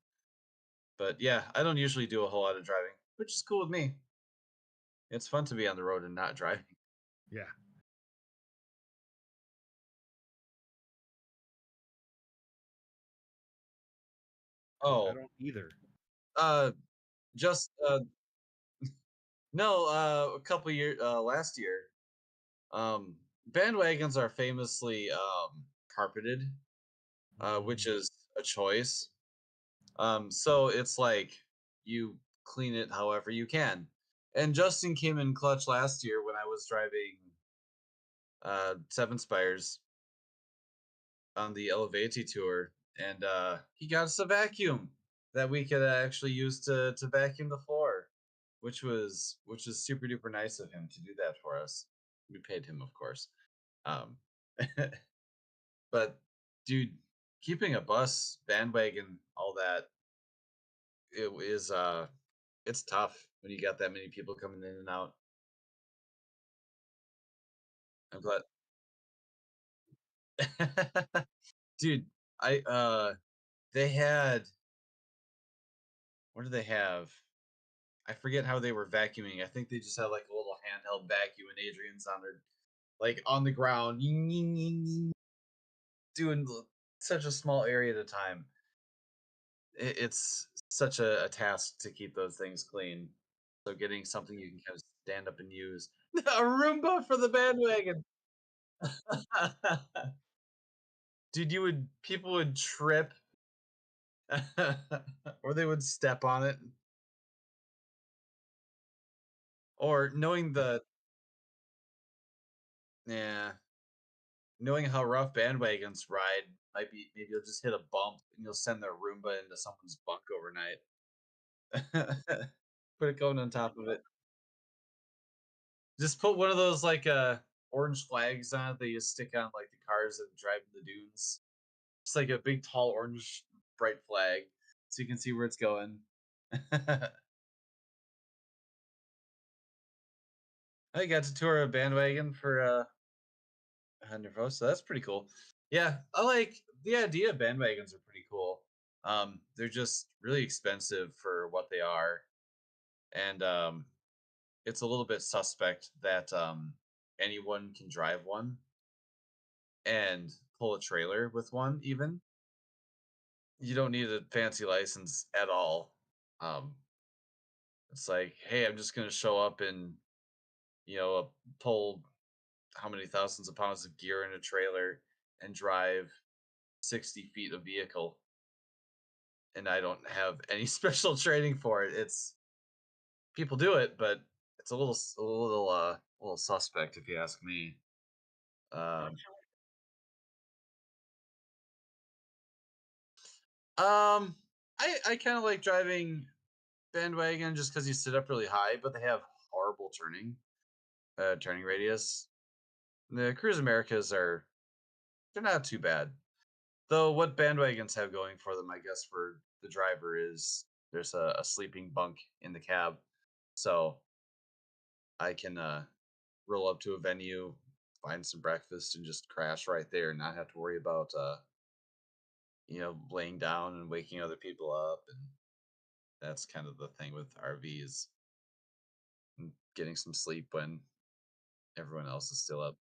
But yeah, I don't usually do a whole lot of driving, which is cool with me. It's fun to be on the road and not driving. Yeah. I Oh, don't either. uh, just no, a couple years last year. Um, Bandwagons are famously carpeted, which Mm. is a choice. So it's like you clean it however you can. And Justin came in clutch last year when I was driving Seven Spires on the Elevati tour, and he got us a vacuum that we could actually use to vacuum the floor, which was super duper nice of him to do that for us. We paid him, of course. Um, but dude, keeping a bus, bandwagon, all that, it is it's tough when you got that many people coming in and out. I'm glad. Dude, I they had, what did they have? I forget how they were vacuuming. I think they just had like a little handheld vacuum, and Adrian's on there, like on the ground, doing such a small area at a time. It's such a task to keep those things clean. So getting something you can kind of stand up and use. A Roomba for the bandwagon. Dude, people would trip or they would step on it. Or yeah, knowing how rough bandwagons ride, maybe you'll just hit a bump and you'll send their Roomba into someone's bunk overnight. Put it going on top of it. Just put one of those like orange flags on it that you stick on like the cars that drive in the dunes. It's like a big tall orange bright flag so you can see where it's going. I got to tour a bandwagon for 100 votes, so that's pretty cool. Yeah, I like the idea of bandwagons are pretty cool. They're just really expensive for what they are, and it's a little bit suspect that anyone can drive one and pull a trailer with one. Even you don't need a fancy license at all. Um, it's like, hey, I'm just gonna show up and pull how many thousands of pounds of gear in a trailer and drive 60 feet of vehicle, and I don't have any special training for it. It's People do it, but it's a little suspect if you ask me. Um, um, I kind of like driving bandwagon just because you sit up really high, but they have horrible turning radius. The Cruise Americas they're not too bad. Though what bandwagons have going for them, I guess, for the driver is there's a sleeping bunk in the cab. So I can roll up to a venue, find some breakfast, and just crash right there and not have to worry about laying down and waking other people up. And that's kind of the thing with RVs, and getting some sleep when everyone else is still up.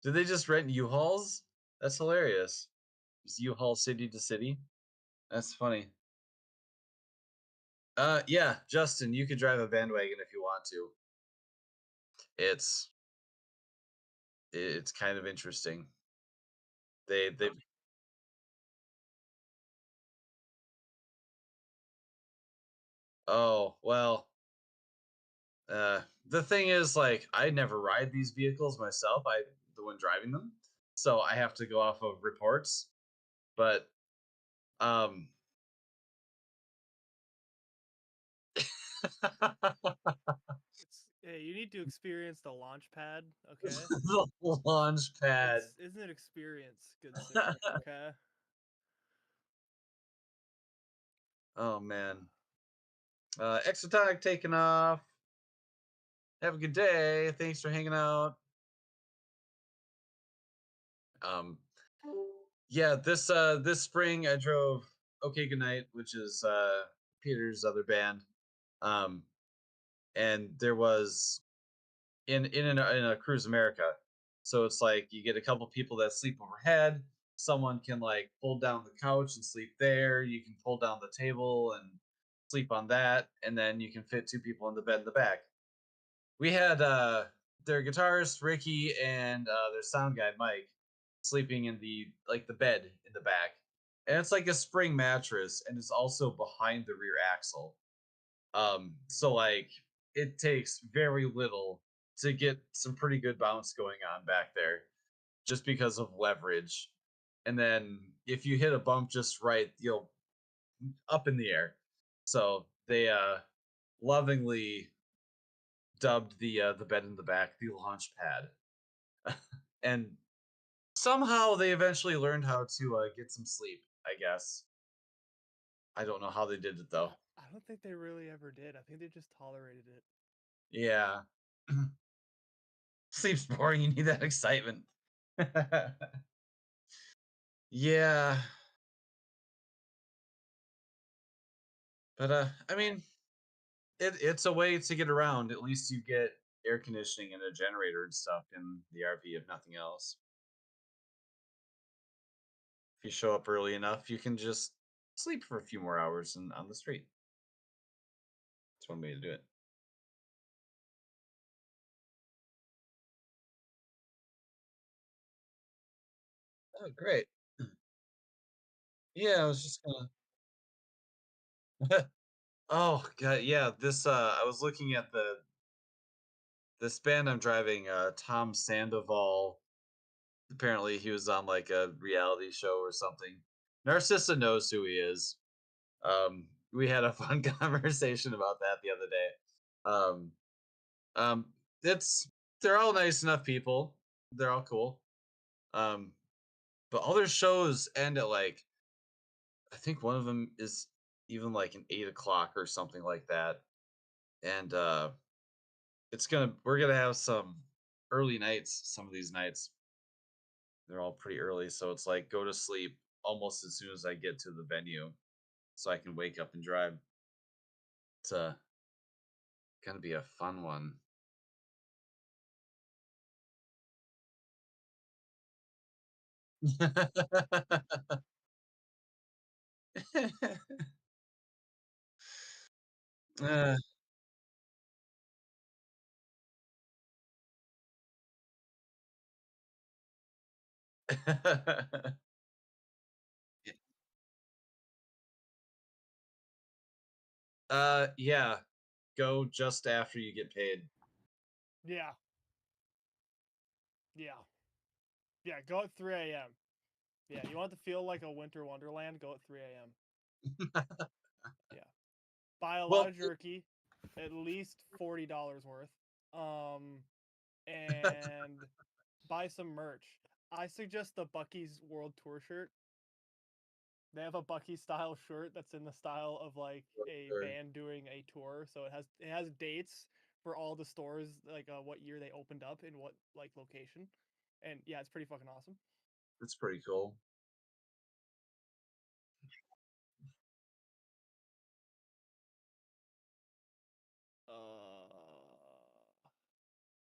Do they just rent U-Hauls? That's hilarious. Just U-Haul city to city. That's funny. Yeah, Justin, you could drive a bandwagon if you want to. It's it's kind of interesting. They Oh, well, the thing is, like, I never ride these vehicles myself. I the one driving them, so I have to go off of reports. But um, You need to experience the launch pad, okay? The launch pad. Isn't it experience, good sir? Okay. Oh man. Exotonic taking off. Have a good day. Thanks for hanging out. Um, yeah, this spring I drove Okay Goodnight, which is Peter's other band. Um, and there was in a Cruise America. So it's like you get a couple people that sleep overhead. Someone can like pull down the couch and sleep there. You can pull down the table and sleep on that, and then you can fit two people in the bed in the back. We had their guitarist Ricky and their sound guy Mike sleeping in the bed in the back, and it's like a spring mattress, and it's also behind the rear axle. So like it takes very little to get some pretty good bounce going on back there, just because of leverage. And then if you hit a bump just right, you'll up in the air. So they lovingly dubbed the bed in the back the launch pad. And somehow they eventually learned how to get some sleep, I guess. I don't know how they did it though. I don't think they really ever did. I think they just tolerated it. Yeah. Sleep's boring, you need that excitement. Yeah. But I mean, it's a way to get around. At least you get air conditioning and a generator and stuff in the RV, if nothing else. If you show up early enough, you can just sleep for a few more hours on the street. That's one way to do it. Oh, great. Yeah, I was just gonna. Oh god, yeah. This I was looking at this band I'm driving. Tom Sandoval. Apparently, he was on like a reality show or something. Narcissa knows who he is. We had a fun conversation about that the other day. Um, um, it's they're all nice enough people. They're all cool. Um, but all their shows end at like I think one of them is even like an 8 o'clock or something like that. And we're gonna have some early nights. Some of these nights they're all pretty early, so it's like go to sleep almost as soon as I get to the venue, so I can wake up and drive. It's gonna be a fun one. Uh, yeah, go just after you get paid. Yeah. Yeah. Yeah. Go at 3 a.m. Yeah. You want to feel like a winter wonderland? Go at 3 a.m. Yeah. Buy a lot Well, of jerky, at least $40 worth. And buy some merch. I suggest the Bucky's World Tour shirt. They have a Bucky style shirt that's in the style of like a sure. band doing a tour. So it has dates for all the stores, like what year they opened up in what like location. And yeah, it's pretty fucking awesome. That's pretty cool.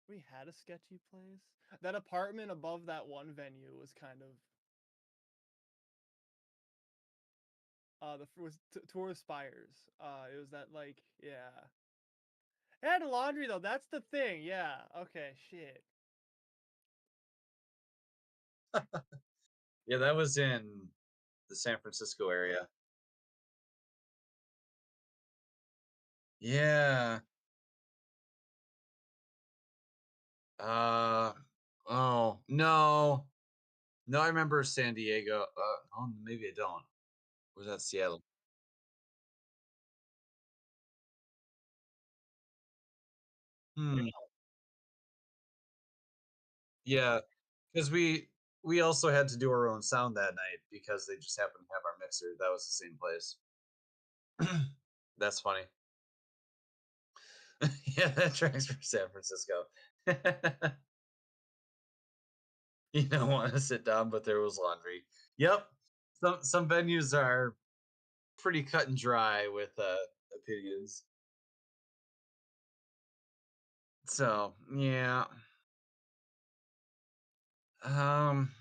We had a sketchy place. That apartment above that one venue was kind of was Tour Spires. It was that like yeah. It had laundry though. That's the thing. Yeah. Okay. Shit. Yeah, that was in the San Francisco area. Yeah. Uh oh no. No, I remember San Diego. Oh, maybe I don't. Was that Seattle? Hmm. Yeah, because we also had to do our own sound that night because they just happened to have our mixer. That was the same place. That's funny. Yeah, that tracks for San Francisco. You don't want to sit down, but there was laundry. Yep. Some venues are pretty cut and dry with opinions. So yeah. Um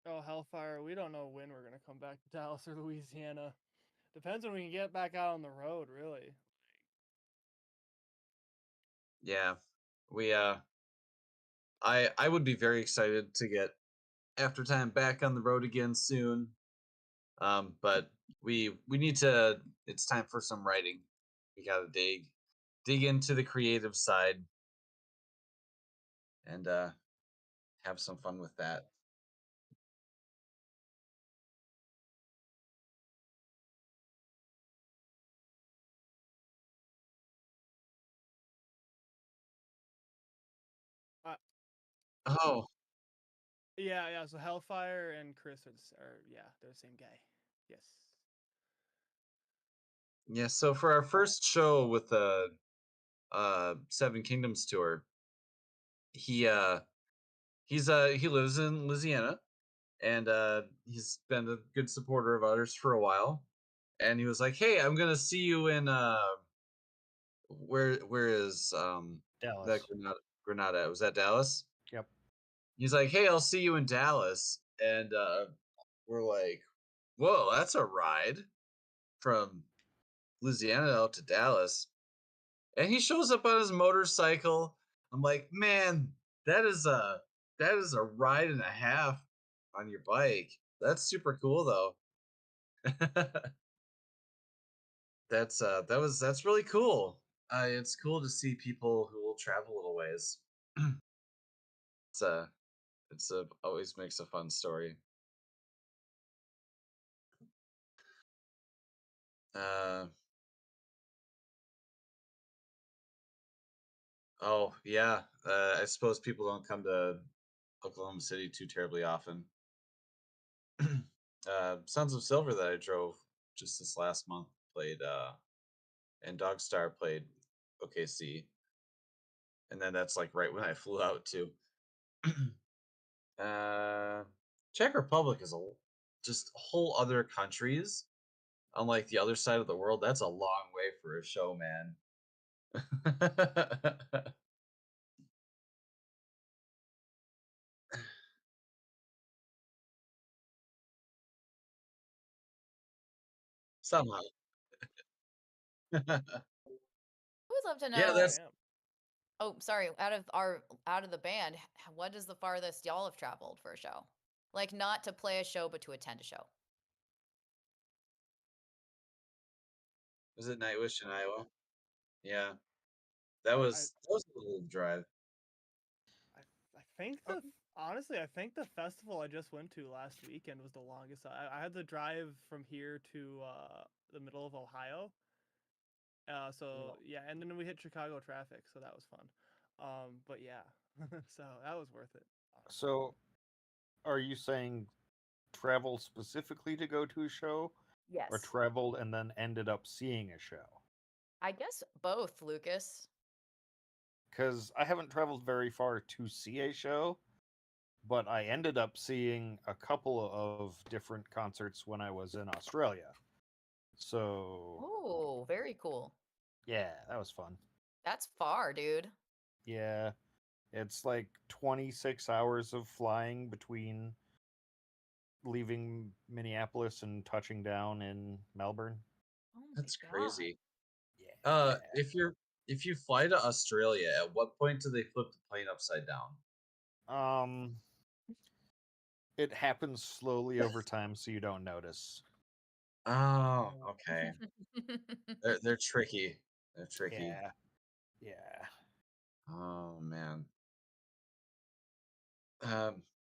Oh, Hellfire, we don't know when we're gonna come back to Dallas or Louisiana. Depends when we can get back out on the road, really. yeah. We I would be very excited to get AfterTime back on the road again soon. But we need to. It's time for some writing. We gotta dig into the creative side and have some fun with that. Uh, Oh yeah. So Hellfire and Chris are yeah, they're the same guy. Yes. yeah. So for our first show with the Seven Kingdoms tour, he he lives in Louisiana and he's been a good supporter of ours for a while. And he was like, "Hey, I'm gonna see you in where is that Dallas. Granada? Was that Dallas?" Yep. He's like, "Hey, I'll see you in Dallas," and we're like, "Whoa, that's a ride from Louisiana out to Dallas." And he shows up on his motorcycle. I'm like, "Man, that is a ride and a half on your bike. That's super cool, though." That's really cool. It's cool to see people who will travel a little ways. it's a always makes a fun story. Uh, oh yeah. I suppose people don't come to Oklahoma City too terribly often. Sons of Silver that I drove just this last month played, and Dogstar played OKC, and then that's like right when I flew out too. uh, Czech Republic is just whole other countries. Unlike the other side of the world, that's a long way for a show, man. Somehow. I would love to Yeah, Oh know. that's damn. Oh, sorry. Out of the band, what is the farthest y'all have traveled for a show? Like not to play a show, but to attend a show. was it Nightwish in Iowa? Yeah, I that was a little drive. I think honestly, I think the festival I just went to last weekend was the longest. I had to drive from here to the middle of Ohio. So yeah, and then we hit Chicago traffic, so that was fun. But yeah, so that was worth it. So, are you saying travel specifically to go to a show, or Yes. traveled and then ended up seeing a show? I guess both, Lucas. Because I haven't traveled very far to see a show, but I ended up seeing a couple of different concerts when I was in Australia. So, Oh, very cool. yeah, that was fun. That's far, dude. Yeah, it's like 26 hours of flying between leaving Minneapolis and touching down in Melbourne. Oh my That's god. crazy. Yeah. If you fly to Australia, at what point do they flip the plane upside down? It happens slowly over time, so you don't notice. Oh, okay. They're tricky. They're tricky. Yeah. Yeah. Oh man.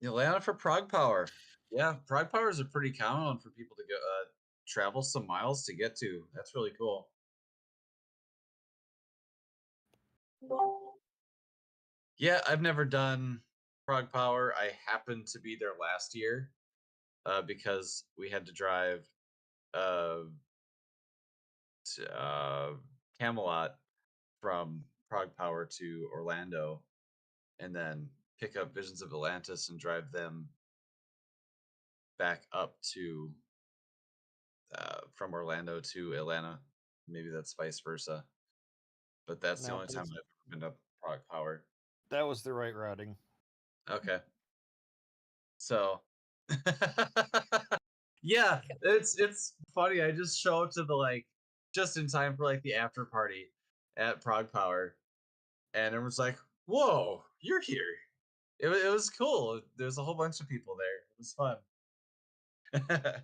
Atlanta for Prague Power. Yeah, Prague Power is a pretty common one for people to go travel some miles to get to. That's really cool. Yeah, I've never done Prague Power. I happened to be there last year because we had to drive uh, to Camelot from Prague Power to Orlando, and then pick up Visions of Atlantis and drive them back up to from Orlando to Atlanta. Maybe that's vice versa, but that's the No, only time I've ever been to Prague Power. that was the right routing. Okay, so yeah, it's funny. I just show up to the just in time for the after party at Prague Power, and everyone's like, "Whoa, you're here!" It was cool. There's a whole bunch of people there. It was fun.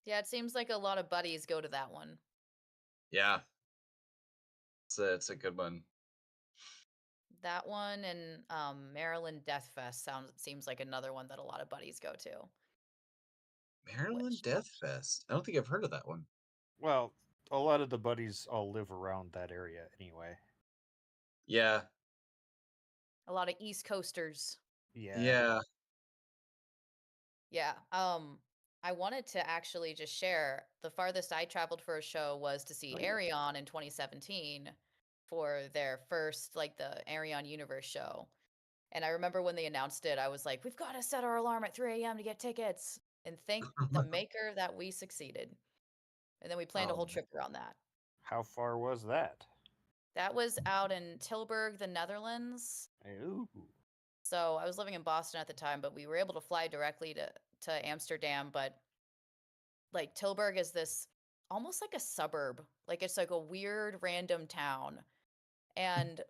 Yeah, it seems like a lot of buddies go to that one. Yeah, it's a good one. That one and Maryland Death Fest seems like another one that a lot of buddies go to. Maryland Which Death Fest. I don't think I've heard of that one. Well, a lot of the buddies all live around that area anyway. Yeah, a lot of East Coasters. yeah. Yeah. I wanted to actually just share the farthest I traveled for a show was to see Oh, yeah. Arion in 2017 for their first the Arion Universe show. And I remember when they announced it, I was like, we've got to set our alarm at 3 a.m. to get tickets. And thank the maker that we succeeded. And then we planned a whole trip around that. How far was that? That was out in Tilburg, the Netherlands. Ooh. So I was living in Boston at the time, but we were able to fly directly to Amsterdam. But Tilburg is this almost like a suburb. It's like a weird random town. And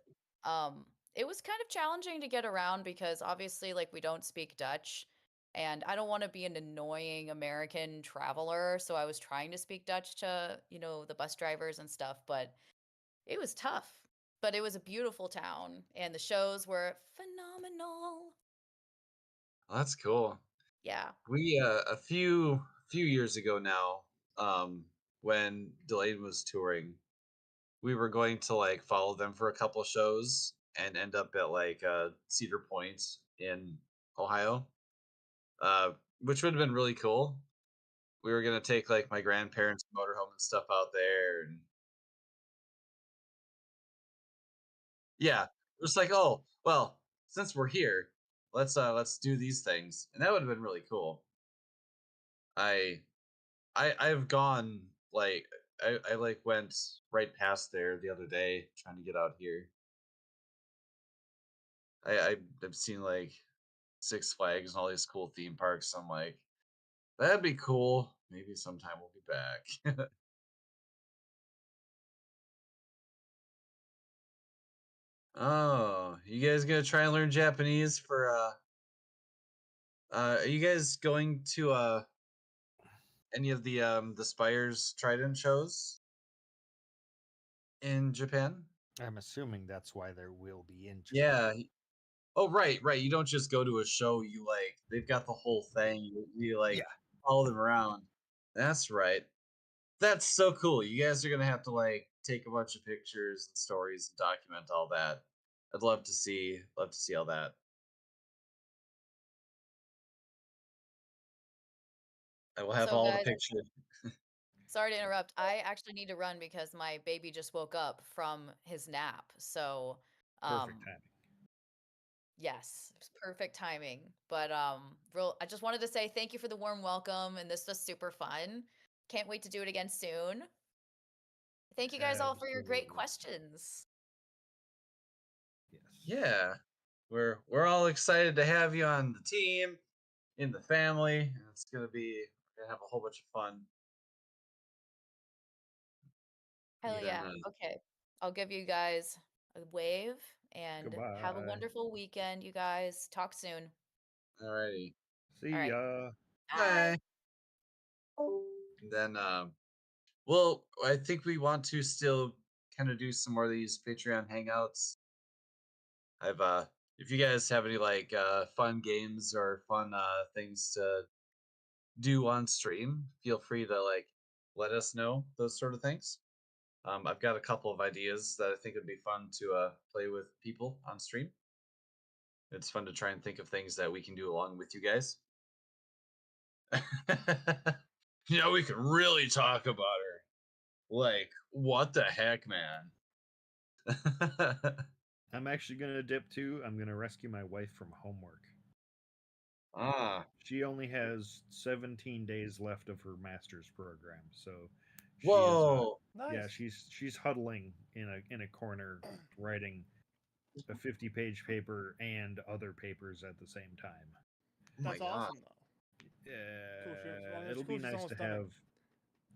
it was kind of challenging to get around because obviously we don't speak Dutch. And I don't want to be an annoying American traveler. So I was trying to speak Dutch to, the bus drivers and stuff, but it was tough. But it was a beautiful town and the shows were phenomenal. Oh, that's cool. Yeah. We a few years ago now, when Delayed was touring, we were going to follow them for a couple shows and end up at Cedar Point in Ohio, which would have been really cool. We were gonna take my grandparents' motorhome and stuff out there, and yeah, it was like, oh well, since we're here, let's do these things, and that would have been really cool. I I've gone I went right past there the other day trying to get out here. I've seen Six Flags and all these cool theme parks. I'm like, that'd be cool. Maybe sometime we'll be back. Oh, you guys gonna try and learn Japanese for are you guys going to any of the Spires Trident shows in Japan? I'm assuming that's why there will be in Japan. Yeah. Oh, right, right. You don't just go to a show. You they've got the whole thing. You Yeah. follow them around. That's right. That's so cool. You guys are gonna have to take a bunch of pictures and stories and document all that. I'd love to see all that. I will have So all the guys, pictures. sorry to interrupt. I actually need to run because my baby just woke up from his nap. So, Perfect timing. yes, it's perfect timing. But I just wanted to say thank you for the warm welcome and this was super fun. Can't wait to do it again soon. Thank you guys all for your great Absolutely. questions. Yes. Yeah, we're all excited to have you on the team, in the family. It's gonna be we're gonna have a whole bunch of fun. Hell Even yeah. Okay. I'll give you guys a wave and have a Goodbye. wonderful weekend, you guys. Talk soon. alrighty. All See right. ya. Bye. Bye. And then well, I think we want to still kind of do some more of these Patreon hangouts. I've if you guys have any fun games or fun things to do on stream, feel free to let us know those sort of things. I've got a couple of ideas that I think would be fun to play with people on stream. It's fun to try and think of things that we can do along with you guys. We can really talk about her. Like, what the heck, man? I'm actually gonna dip too. I'm gonna rescue my wife from homework. She only has 17 days left of her master's program, so she is. Whoa! Yeah, Nice. she's huddling in a corner, writing a 50-page paper and other papers at the same time. Oh my That's god! awesome though. Cool. That's It'll cool. be She's nice almost to done it. have.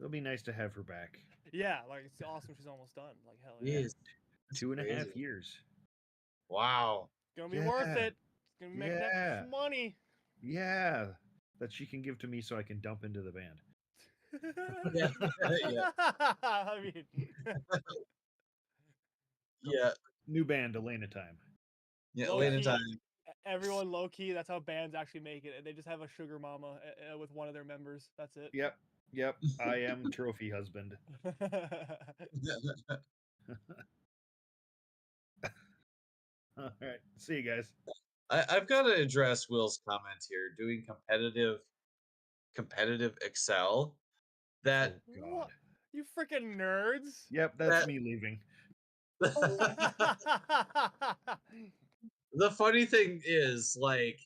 It'll be nice to have her back. Yeah, like it's awesome. She's almost done. Like hell yeah. Jeez, that's 2.5 crazy. years. Wow. It's gonna be worth Yeah. it. It's gonna make that Yeah. much money. Yeah, that she can give to me so I can dump into the band. Yeah. Yeah. I mean, Yeah. New band, Elena Time. Yeah. Low Later key. time. everyone low key. That's how bands actually make it. They just have a sugar mama with one of their members. That's it. Yep. I am trophy husband. All right. See you guys. I've got to address Will's comment here. Doing competitive Excel. That Oh, God. What? You freaking nerds! Yep, that's me leaving. The funny thing is, like,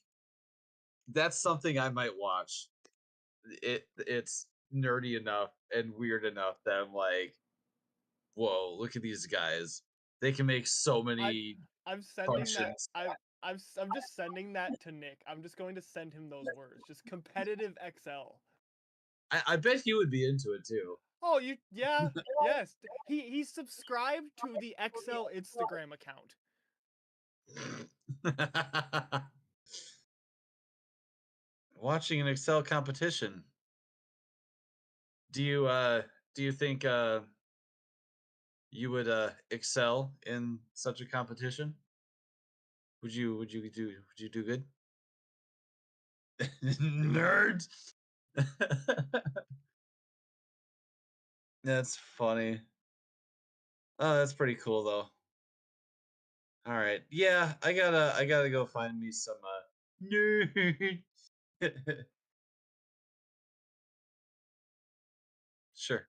that's something I might watch. It's nerdy enough and weird enough that I'm like, whoa, look at these guys. They can make so many I'm sending that. functions. I'm just sending that to Nick. I'm just going to send him those words. Just competitive XL. I bet he would be into it too. Oh, yeah, yes. He's subscribed to the XL Instagram account. Watching an Excel competition. Do you think you would excel in such a competition? Would you do good? Nerds. That's funny. Oh, that's pretty cool though. All right. Yeah, I gotta go find me some nerd. Sure.